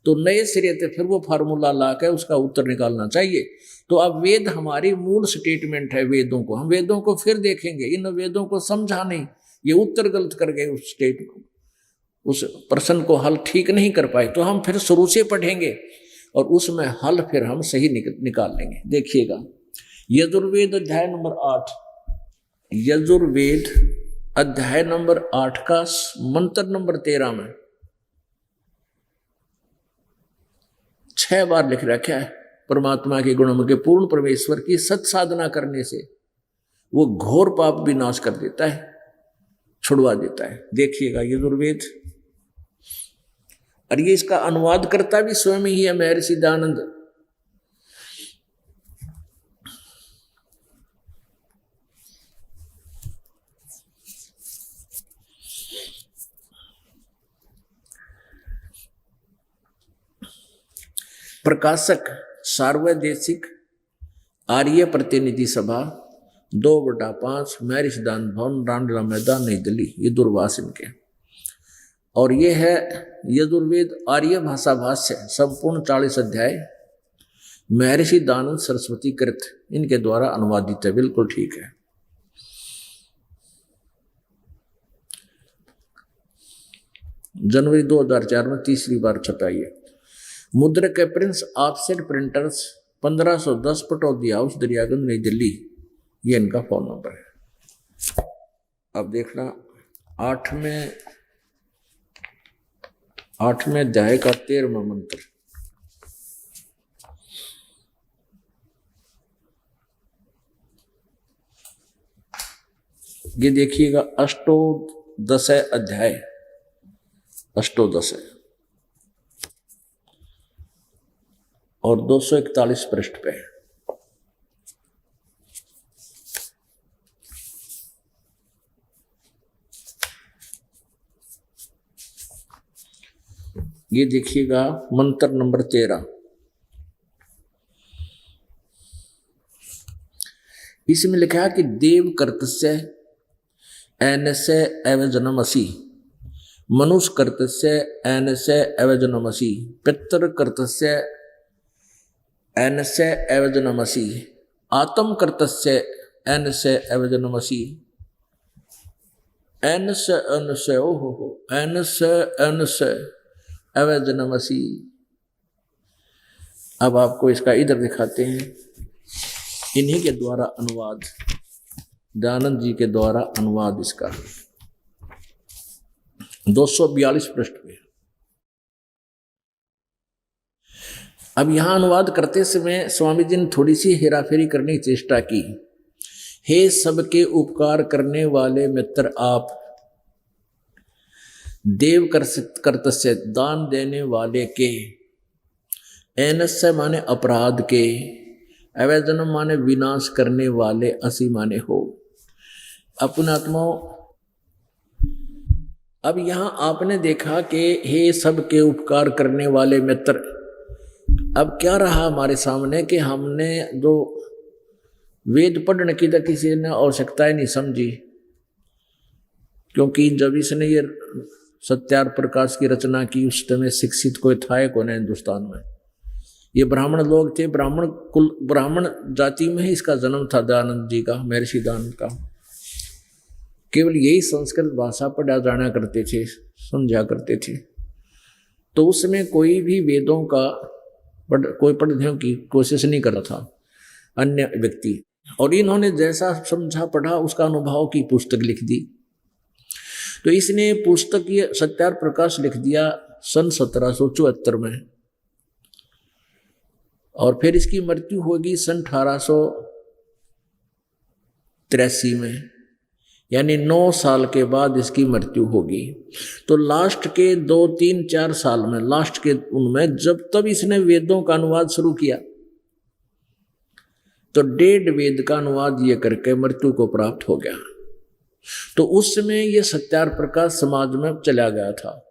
तो नए सिरे से फिर वो फार्मूला ला के उसका उत्तर निकालना चाहिए। तो अब वेद हमारी मूल स्टेटमेंट है, वेदों को हम वेदों को फिर देखेंगे, इन वेदों को समझा नहीं, ये उत्तर गलत कर गए, उस स्टेटमेंट उस प्रश्न को हल ठीक नहीं कर पाए, तो हम फिर शुरू से पढ़ेंगे और उसमें हल फिर हम सही निकाल लेंगे। देखिएगा यजुर्वेद अध्याय नंबर 8, यजुर्वेद अध्याय नंबर 8 का मंत्र नंबर 13 में 6 बार लिख रखा है, परमात्मा के गुणों के पूर्ण परमेश्वर की सत साधना करने से वो घोर पाप भी नाश कर देता है, छुड़वा देता है। देखिएगा यजुर्वेद, और ये इसका अनुवाद करता भी स्वयं ही है महर्षि दानंद। प्रकाशक सार्वदेशिक आर्य प्रतिनिधि सभा 2/5 महर्षि दानंद भवन, रामलीला मैदान, नई दिल्ली। ये दूरभाष इनके। और ये है यजुर्वेद आर्य भाषा भाष्य, संपूर्ण 40 अध्याय, महर्षि दानंद सरस्वती कृत, इनके द्वारा अनुवादित है। बिल्कुल ठीक है। जनवरी 2004 में तीसरी बार छपाई है। मुद्रक है Prince offset printers, 1510 Pataudi house, Daryaganj, नई दिल्ली। ये इनका फोन नंबर है। अब देखना 8वें अध्याय का 13वां मंत्र। ये देखिएगा, अष्टोदश अध्याय, अष्टोदश और 241 पृष्ठ पे। ये देखिएगा मंत्र नंबर 13। इसमें लिखा है कि देव कर्तस्य एनस्य एवजनमसि, मनुष्य कर्तस्य एनस्य एवजनमसि, पितृ कर्तस्य एनस्य एवजनमसि, आत्म कर्तस्य एनस्य एवजनमसि, एनस्य एनस्य ओहो एनस्य एनस्य एवजनमसि। अब आपको इसका इधर दिखाते हैं, इन्हीं के द्वारा अनुवाद, दयानंद जी के द्वारा अनुवाद इसका 242 पृष्ठ पे। अब यहां अनुवाद करते समय स्वामी जी ने थोड़ी सी हेराफेरी करने की चेष्टा की। हे सबके उपकार करने वाले मित्र आप, देव कर्तस्य दान देने वाले के, एनस्य माने अपराध के, अवैधनम माने विनाश करने वाले, असी माने हो। अपने आत्माओं, अब यहां आपने देखा कि हे सबके उपकार करने वाले मित्र। अब क्या रहा हमारे सामने कि हमने जो वेद पढ़ने की तो किसी ने आवश्यकता ही नहीं समझी, क्योंकि जब इसने ये सत्यार प्रकाश की रचना की उस समय शिक्षित कोई था कौन है हिंदुस्तान में। ये ब्राह्मण लोग थे, ब्राह्मण कुल, ब्राह्मण जाति में ही इसका जन्म था दयानंद जी का, महर्षि दयानंद का। केवल यही संस्कृत भाषा पढ़ा जाना करते थे, समझा करते थे। तो उसमें कोई भी वेदों का कोई पढ़ने की कोशिश नहीं कर रहा था अन्य व्यक्ति, और इन्होंने जैसा समझा पढ़ा उसका अनुभव की पुस्तक लिख दी। तो इसने पुस्तक ये सत्यार प्रकाश लिख दिया सन 1774 में, और फिर इसकी मृत्यु होगी सन 1883 में, यानी 9 साल के बाद इसकी मृत्यु होगी। तो लास्ट के 2, 3, 4 साल में, लास्ट के उनमें जब तब इसने वेदों का अनुवाद शुरू किया, तो 1.5 वेद का अनुवाद ये करके मृत्यु को प्राप्त हो गया। तो उस समय ये सत्यार प्रकाश समाज में चला गया था।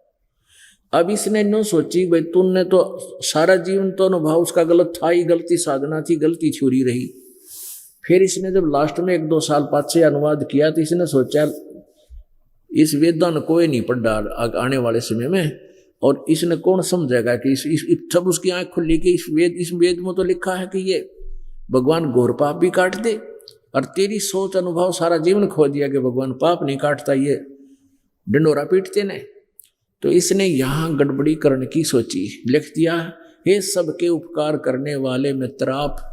अब इसने नो सोची भाई तुमने तो सारा जीवन तो अनुभव उसका गलत था ही, गलती साधना थी, गलती छुरी रही। फिर इसने जब लास्ट में 1-2 साल पाछे अनुवाद किया तो इसने सोचा इस वेदान कोई नहीं पढ़ा आने वाले समय में, और इसने कौन समझेगा कि सब उसकी आंख खुली कि इस वेद में तो लिखा है कि ये भगवान घोर पाप भी काट दे, और तेरी सोच अनुभव सारा जीवन खो दिया कि भगवान पाप नहीं काटता, ये डंडोरा पीटते ने। तो इसने यहां गड़बड़ी करने की सोची, लिख दिया हे सबके उपकार करने वाले मित्र आप।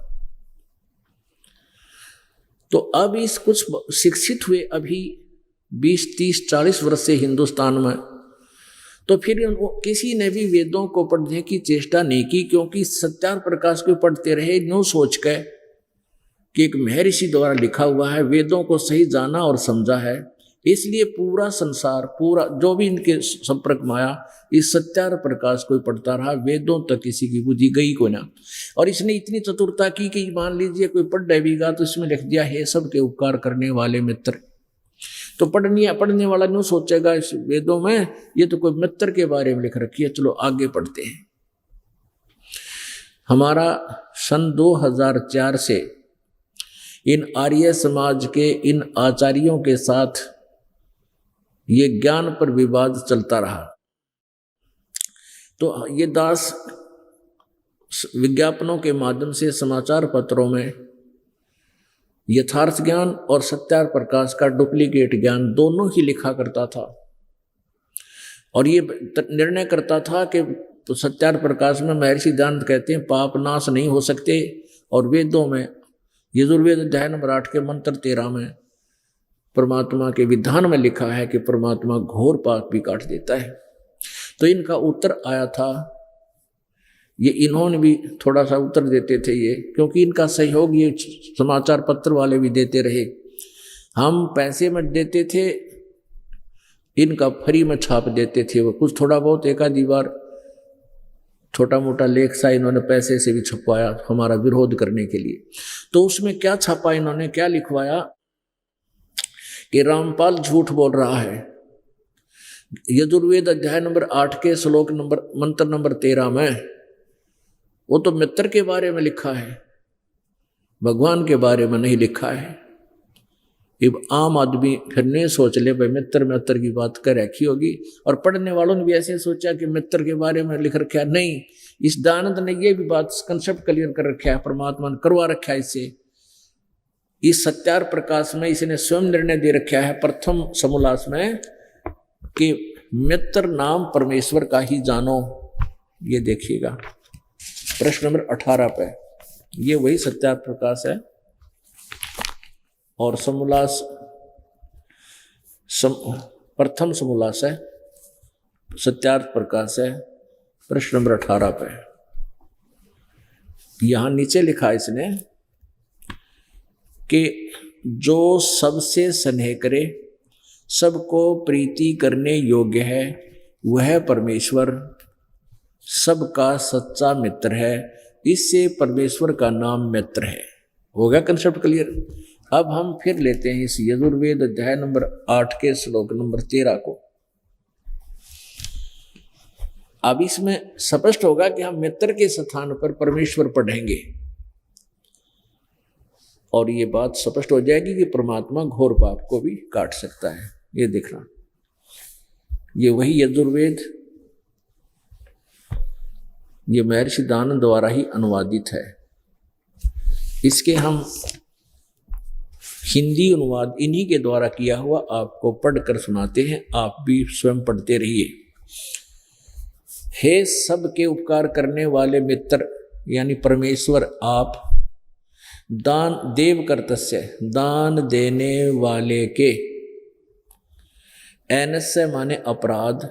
तो अब इस कुछ शिक्षित हुए अभी 20, 30, 40 वर्ष से हिंदुस्तान में, तो फिर किसी ने भी वेदों को पढ़ने की चेष्टा नहीं की, क्योंकि सत्यार प्रकाश को पढ़ते रहे नो सोच के कि एक महर्षि द्वारा लिखा हुआ है, वेदों को सही जाना और समझा है। इसलिए पूरा संसार, पूरा जो भी इनके संपर्क में आया, इस सत्यार प्रकाश को पढ़ता रहा, वेदों तक किसी की बुद्धि गई को ना। और इसने इतनी चतुरता की कि मान लीजिए कोई पढ़ देगा तो इसमें लिख दिया हे सबके उपकार करने वाले मित्र। तो पढ़ने वाला नहीं सोचेगा इस वेदों में ये तो कोई मित्र के बारे में लिख रखी है, चलो आगे पढ़ते हैं। हमारा सन 2004 से इन आर्य समाज के इन आचार्यों के साथ ये ज्ञान पर विवाद चलता रहा। तो ये दास विज्ञापनों के माध्यम से समाचार पत्रों में यथार्थ ज्ञान और सत्यार्थ प्रकाश का डुप्लीकेट ज्ञान दोनों ही लिखा करता था, और ये निर्णय करता था कि सत्यार्थ प्रकाश में महर्षि दयानंद कहते हैं पाप नाश नहीं हो सकते, और वेदों में यजुर्वेद अध्याय नंबर 8 के मंत्र 13 में परमात्मा के विधान में लिखा है कि परमात्मा घोर पाप भी काट देता है। तो इनका उत्तर आया था, ये इन्होंने भी थोड़ा सा उत्तर देते थे ये, क्योंकि इनका सहयोग ये समाचार पत्र वाले भी देते रहे। हम पैसे में देते थे, इनका फ्री में छाप देते थे। वो कुछ थोड़ा बहुत एक आधी बार छोटा मोटा लेख सा इन्होंने पैसे से भी छपवाया हमारा विरोध करने के लिए। तो उसमें क्या छापा इन्होंने, क्या लिखवाया कि रामपाल झूठ बोल रहा है। यजुर्वेद अध्याय नंबर 8 के श्लोक मंत्र नंबर 13 में वो तो मित्र के बारे में लिखा है, भगवान के बारे में नहीं लिखा है। अब आम आदमी फिर नहीं सोच ले भाई मित्र की बात कर रखी होगी, और पढ़ने वालों ने भी ऐसे सोचा कि मित्र के बारे में लिख रखा है। नहीं, इस दयानंद ने ये भी बात कंसेप्ट क्लियर कर रखा है, परमात्मा ने करवा रखा है इससे। इस सत्यार्थ प्रकाश में इसने स्वयं निर्णय दे रखा है प्रथम समोल्लास में कि मित्र नाम परमेश्वर का ही जानो। ये देखिएगा प्रश्न नंबर 18 पे, ये वही सत्यार्थ प्रकाश है, और समोल्लास प्रथम समोल्लास है, सत्यार्थ प्रकाश है, प्रश्न नंबर 18 पे। यहां नीचे लिखा इसने कि जो सबसे स्नेह करे, सबको प्रीति करने योग्य है, वह परमेश्वर सबका सच्चा मित्र है। इससे परमेश्वर का नाम मित्र है। हो गया कंसेप्ट क्लियर। अब हम फिर लेते हैं इस यजुर्वेद अध्याय नंबर 8 के श्लोक नंबर 13 को। अब इसमें स्पष्ट होगा कि हम मित्र के स्थान पर परमेश्वर पढ़ेंगे, और ये बात स्पष्ट हो जाएगी कि परमात्मा घोर पाप को भी काट सकता है। ये देखना, ये वही यजुर्वेद, ये महर्षि दयानंद द्वारा ही अनुवादित है। इसके हम हिंदी अनुवाद इन्हीं के द्वारा किया हुआ आपको पढ़कर सुनाते हैं, आप भी स्वयं पढ़ते रहिए। हे सबके उपकार करने वाले मित्र यानी परमेश्वर, आप दान देव कर्तस्य, दान देने वाले के, एनस्य माने अपराध,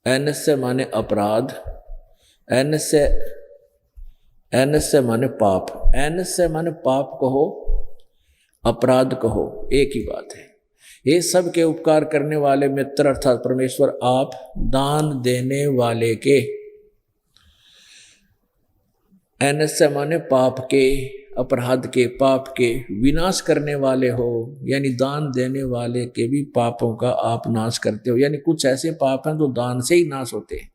एनस्य माने अपराध, एनस्य माने पाप, एनस्य माने पाप कहो, अपराध कहो, एक ही बात है। ये सब के उपकार करने वाले मित्र अर्थात परमेश्वर, आप दान देने वाले के, एनस्य माने पाप के, अपराध के, पाप के विनाश करने वाले हो, यानी दान देने वाले के भी पापों का आप नाश करते हो। यानी कुछ ऐसे पाप हैं जो दान से ही नाश होते हैं,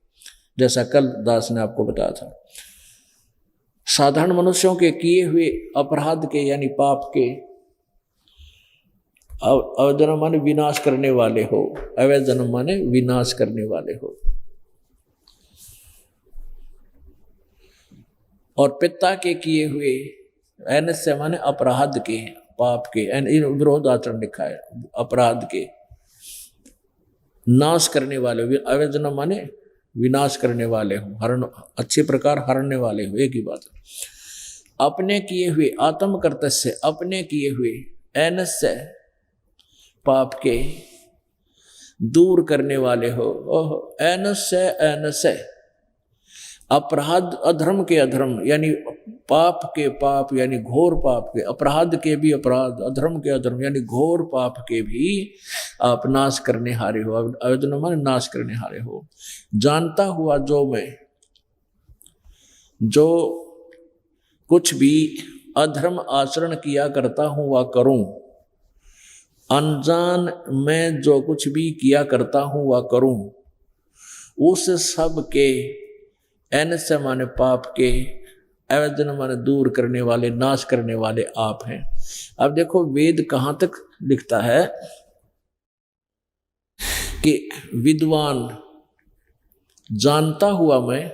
जैसा कल दास ने आपको बताया था। साधारण मनुष्यों के किए हुए अपराध के यानी पाप के, अवजन्म माने विनाश करने वाले हो, अवैधजन्म माने विनाश करने वाले हो। और पिता के किए हुए, एनस्य माने अपराध के, पाप के, विरोध आचरण लिखा है, अपराध के नाश करने वाले, अवैधजन्म माने विनाश करने वाले हो, हरण अच्छे प्रकार हरने वाले हो, एक ही बात। अपने किए हुए, आत्म कर्तस्य, अपने किए हुए, एनस्य पाप के दूर करने वाले हो, ओह एनस्य, एनस्य अपराध, अधर्म के अधर्म यानी पाप के पाप यानी घोर पाप के, अपराध के भी अपराध, अधर्म के अधर्म यानी घोर पाप के भी आप नाश करने हारे हो, अवैधजन्म माने नाश करने हारे हो। जानता हुआ जो मैं, जो कुछ भी अधर्म आचरण किया करता हूं व करूं, अनजान मैं जो कुछ भी किया करता हूं व करूं, उस सब के, एनस्य माने पाप के, अवैधजन्म माने दूर करने वाले, नाश करने वाले आप हैं। अब देखो वेद कहां तक लिखता है कि विद्वान जानता हुआ मैं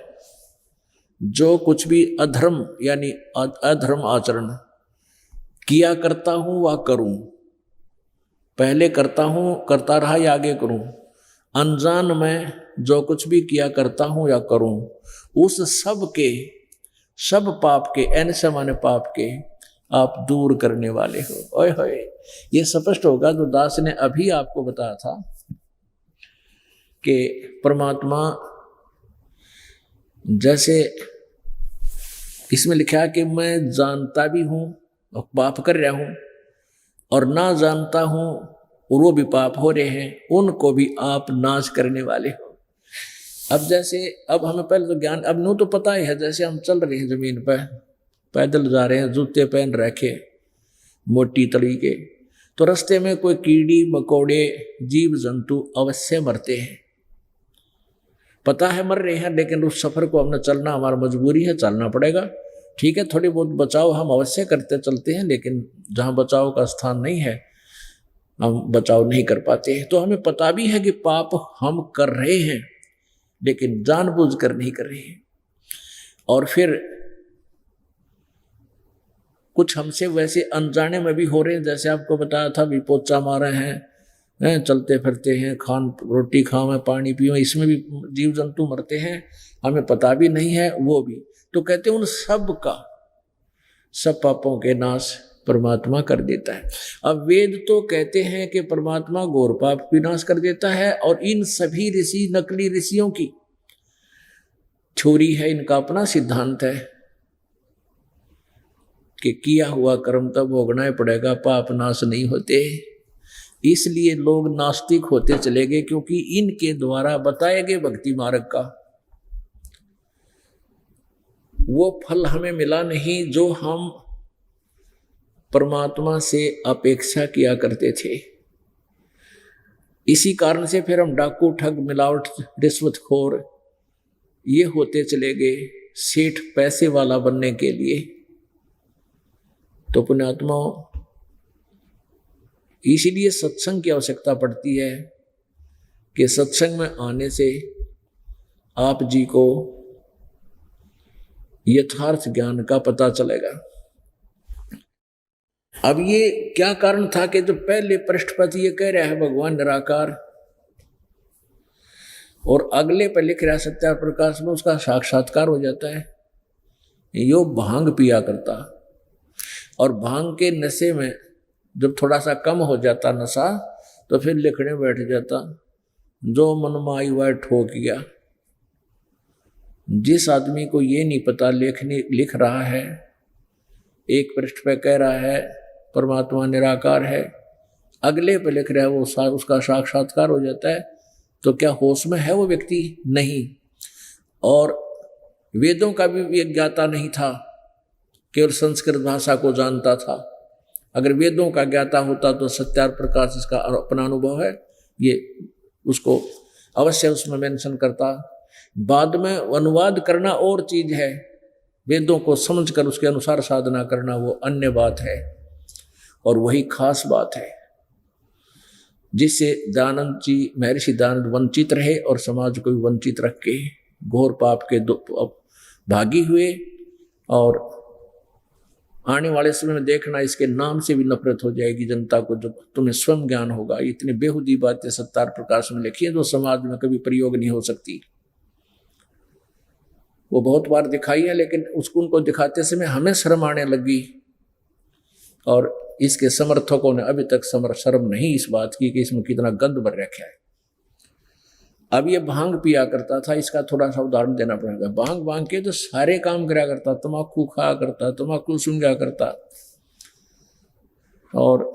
जो कुछ भी अधर्म यानी अधर्म आचरण किया करता हूं व करूं, पहले करता हूं, करता रहा या आगे करूं, अनजान में जो कुछ भी किया करता हूं या करूं, उस सब के, सब पाप के, एन से माने पाप के आप दूर करने वाले हो। ओए होए, ये स्पष्ट होगा जो दास ने अभी आपको बताया था कि परमात्मा जैसे इसमें लिखा है कि मैं जानता भी हूं और पाप कर रहा हूं, और ना जानता हूं और वो भी पाप हो रहे हैं, उनको भी आप नाश करने वाले हो। अब जैसे अब हमें पहले तो ज्ञान, अब नू तो पता ही है, जैसे हम चल रहे हैं जमीन पर, पैदल जा रहे हैं, जूते पहन रखे मोटी तली के, तो रास्ते में कोई कीड़ी मकोड़े जीव जंतु अवश्य मरते हैं, पता है मर रहे हैं, लेकिन उस सफर को हमने चलना, हमारा मजबूरी है, चलना पड़ेगा। ठीक है, थोड़ी बहुत बचाव हम अवश्य करते चलते हैं, लेकिन जहां बचाव का स्थान नहीं है हम बचाव नहीं कर पाते हैं। तो हमें पता भी है कि पाप हम कर रहे हैं, लेकिन जानबूझकर नहीं कर रहे हैं। और फिर कुछ हमसे वैसे अनजाने में भी हो रहे हैं, जैसे आपको बताया था भी पोचा मारे हैं, चलते फिरते हैं, रोटी खाओ पानी पियो, इसमें भी जीव जंतु मरते हैं, हमें पता भी नहीं है वो भी। तो कहते हैं उन सब का, सब पापों के नाश परमात्मा कर देता है। अब वेद तो कहते हैं कि परमात्मा घोर पाप विनाश कर देता है, और इन सभी ऋषि, नकली ऋषियों की थ्योरी है, इनका अपना सिद्धांत है कि किया हुआ कर्म तो भोगना ही पड़ेगा, पाप नाश नहीं होते। इसलिए लोग नास्तिक होते चले गए, क्योंकि इनके द्वारा बताए गए भक्ति मार्ग का वो फल हमें मिला नहीं जो हम परमात्मा से अपेक्षा किया करते थे। इसी कारण से फिर हम डाकू, ठग, मिलावट, रिश्वतखोर ये होते चले गए, सेठ पैसे वाला बनने के लिए। तो पुण्यात्माओं, इसीलिए सत्संग की आवश्यकता पड़ती है कि सत्संग में आने से आप जी को यथार्थ ज्ञान का पता चलेगा। अब ये क्या कारण था कि जो पहले पृष्ठपति ये कह रहा है भगवान निराकार, और अगले पर लिख रहा सत्या प्रकाश में उसका साक्षात्कार हो जाता है। यो भांग पिया करता, और भांग के नशे में जब थोड़ा सा कम हो जाता नशा, तो फिर लिखने बैठ जाता, जो मन में आई वह ठोक गया। जिस आदमी को ये नहीं पता लिख रहा है, एक पृष्ठ पे कह रहा है परमात्मा निराकार है, अगले पे लिख रहा है वो उसका साक्षात्कार हो जाता है, तो क्या होश में है वो व्यक्ति? नहीं। और वेदों का भी ज्ञाता नहीं था, केवल संस्कृत भाषा को जानता था। अगर वेदों का ज्ञाता होता तो सत्यार प्रकाश इसका अपना अनुभव है, ये उसको अवश्य उसमें मेंशन करता। बाद में अनुवाद करना और चीज है, वेदों को समझकर उसके अनुसार साधना करना वो अन्य बात है, और वही खास बात है जिससे दयानंद जी, महर्षि दयानंद वंचित रहे और समाज को भी वंचित रख के घोर पाप के भागी हुए। और आने वाले समय में देखना, इसके नाम से भी नफरत हो जाएगी जनता को, जब तुम्हें स्वयं ज्ञान होगा। इतनी बेहुदी बातें सत्यार प्रकाश में लिखी है जो समाज में कभी प्रयोग नहीं हो सकती। वो बहुत बार दिखाई है, लेकिन उसको उनको दिखाते समय हमें शर्म आने लगी, और इसके समर्थकों ने अभी तक शर्म नहीं इस बात की कि इसमें कितना गंद भर रखा है। अब ये भांग पिया करता था, इसका थोड़ा सा उदाहरण देना पड़ेगा। भांग के तो सारे काम करा करता, तम्बाकू खाया करता, तम्बाकू सूंघा करता, और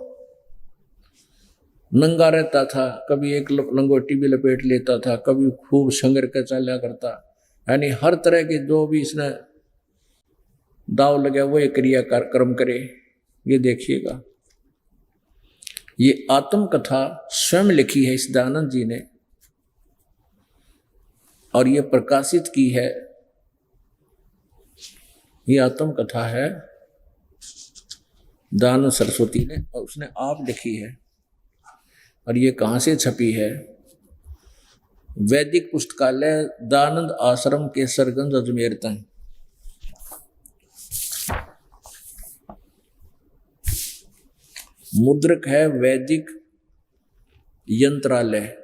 नंगा रहता था, कभी एक लंगोटी भी लपेट लेता था, कभी खूब संगर के चला करता, यानी हर तरह के जो भी इसने दाव लगे वो एक क्रिया कर्म करे। ये देखिएगा, ये आत्म कथा स्वयं लिखी है इस दयानंद जी ने, और ये प्रकाशित की है। ये आत्म कथा है दयानंद सरस्वती ने, और उसने आप लिखी है। और ये कहाँ से छपी है? वैदिक पुस्तकालय दानंद आश्रम केसरगंज अजमेर तक। मुद्रक है वैदिक यंत्रालय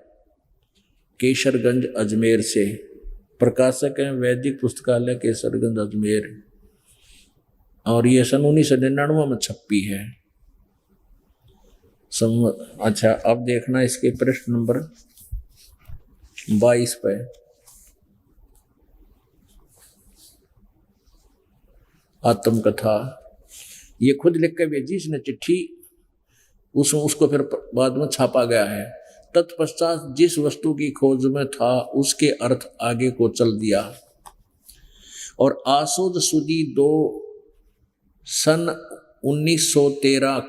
केसरगंज अजमेर से। प्रकाशक है वैदिक पुस्तकालय केसरगंज अजमेर। और ये सन 1999 में छपी है। अच्छा, अब देखना इसके पृष्ठ नंबर 22 पे आत्मकथा। ये खुद लिख के भेजी इसने चिट्ठी, उसको फिर बाद में छापा गया है। तत्पश्चात जिस वस्तु की खोज में था उसके अर्थ आगे को चल दिया और आसुद सुदी 2 सन 1913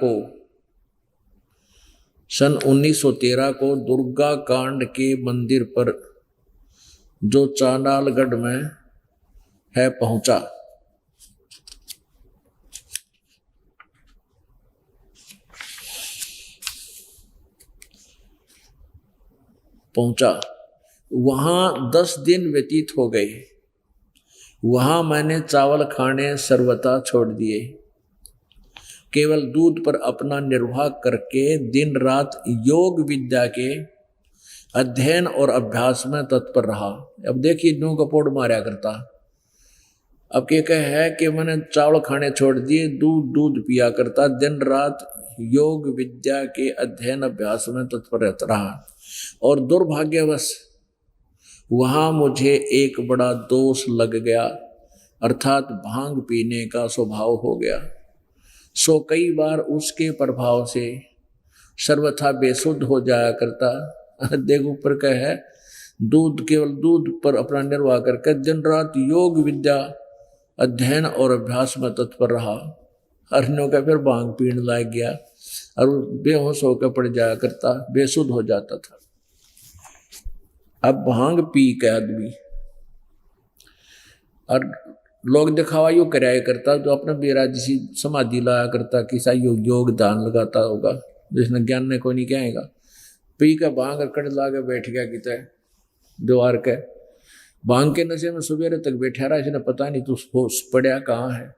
को दुर्गा कांड के मंदिर पर जो चांडालगढ़ में है पहुंचा। वहां 10 दिन व्यतीत हो गए। वहां मैंने चावल खाने सर्वथा छोड़ दिए, केवल दूध पर अपना निर्वाह करके दिन रात योग विद्या के अध्ययन और अभ्यास में तत्पर रहा। अब देखिए नो का पोड़ मारा करता। अब क्या है कि मैंने चावल खाने छोड़ दिए, दूध पिया करता, दिन रात योग विद्या के अध्ययन अभ्यास में तत्पर रहता रहा। और दुर्भाग्यवश वहां मुझे एक बड़ा दोष लग गया, अर्थात भांग पीने का स्वभाव हो गया। सो कई बार उसके प्रभाव से सर्वथा बेसुध हो जाया करता। देख ऊपर का है, केवल दूध पर अपना निर्वाह करके दिन रात योग विद्या अध्ययन और अभ्यास में तत्पर रहा। हरनों का फिर भांग पीने लग गया और बेहोश होकर पड़ जाया करता, बेसुध हो जाता था। अब भांग पी के आदमी और लोग दिखावा यू कराया करता, तो अपने बेराजी सी समाधि लाया करता कि सा योग दान लगाता होगा, जिसने ज्ञान ने कोई नहीं कहेगा। पी के भांग कड़ लाके बैठ गया कितने दीवार के भांग के नशे में सवेरे तक बैठा रहा, इसने पता नहीं तू पड़ा कहाँ है।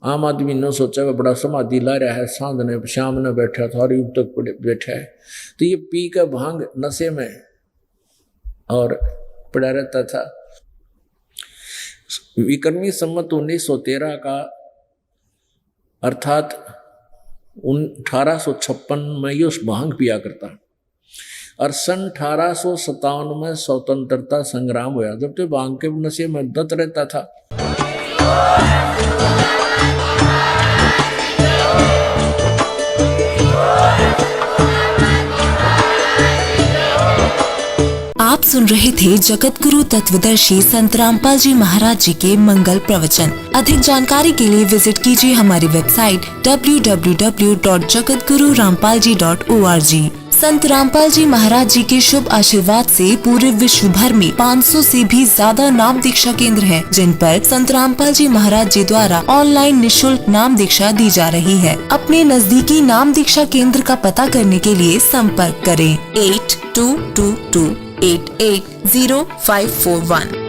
आम आदमी ने सोचा कि बड़ा समाधि ला रहा है, सांझ ने शाम ने बैठा था और युग तक बैठा है। तो ये पी का भांग नशे में और पड़ा रहता था। विक्रमी संवत 1913 का अर्थात 1856 में ये उस भांग पिया करता और सन 1857 में स्वतंत्रता संग्राम हुआ, जब तो भांग के नशे में दत्त रहता था। आप सुन रहे थे जगत गुरु तत्वदर्शी संत रामपाल जी महाराज जी के मंगल प्रवचन। अधिक जानकारी के लिए विजिट कीजिए हमारी वेबसाइट www.jagatgururampalji.org। संत रामपाल जी महाराज जी के शुभ आशीर्वाद से पूरे विश्व भर में 500 से भी ज्यादा नाम दीक्षा केंद्र हैं, जिन पर संत रामपाल जी महाराज जी द्वारा ऑनलाइन निशुल्क नाम दीक्षा दी जा रही है। अपने नजदीकी नाम दीक्षा केंद्र का पता करने के लिए संपर्क करें 8222880541।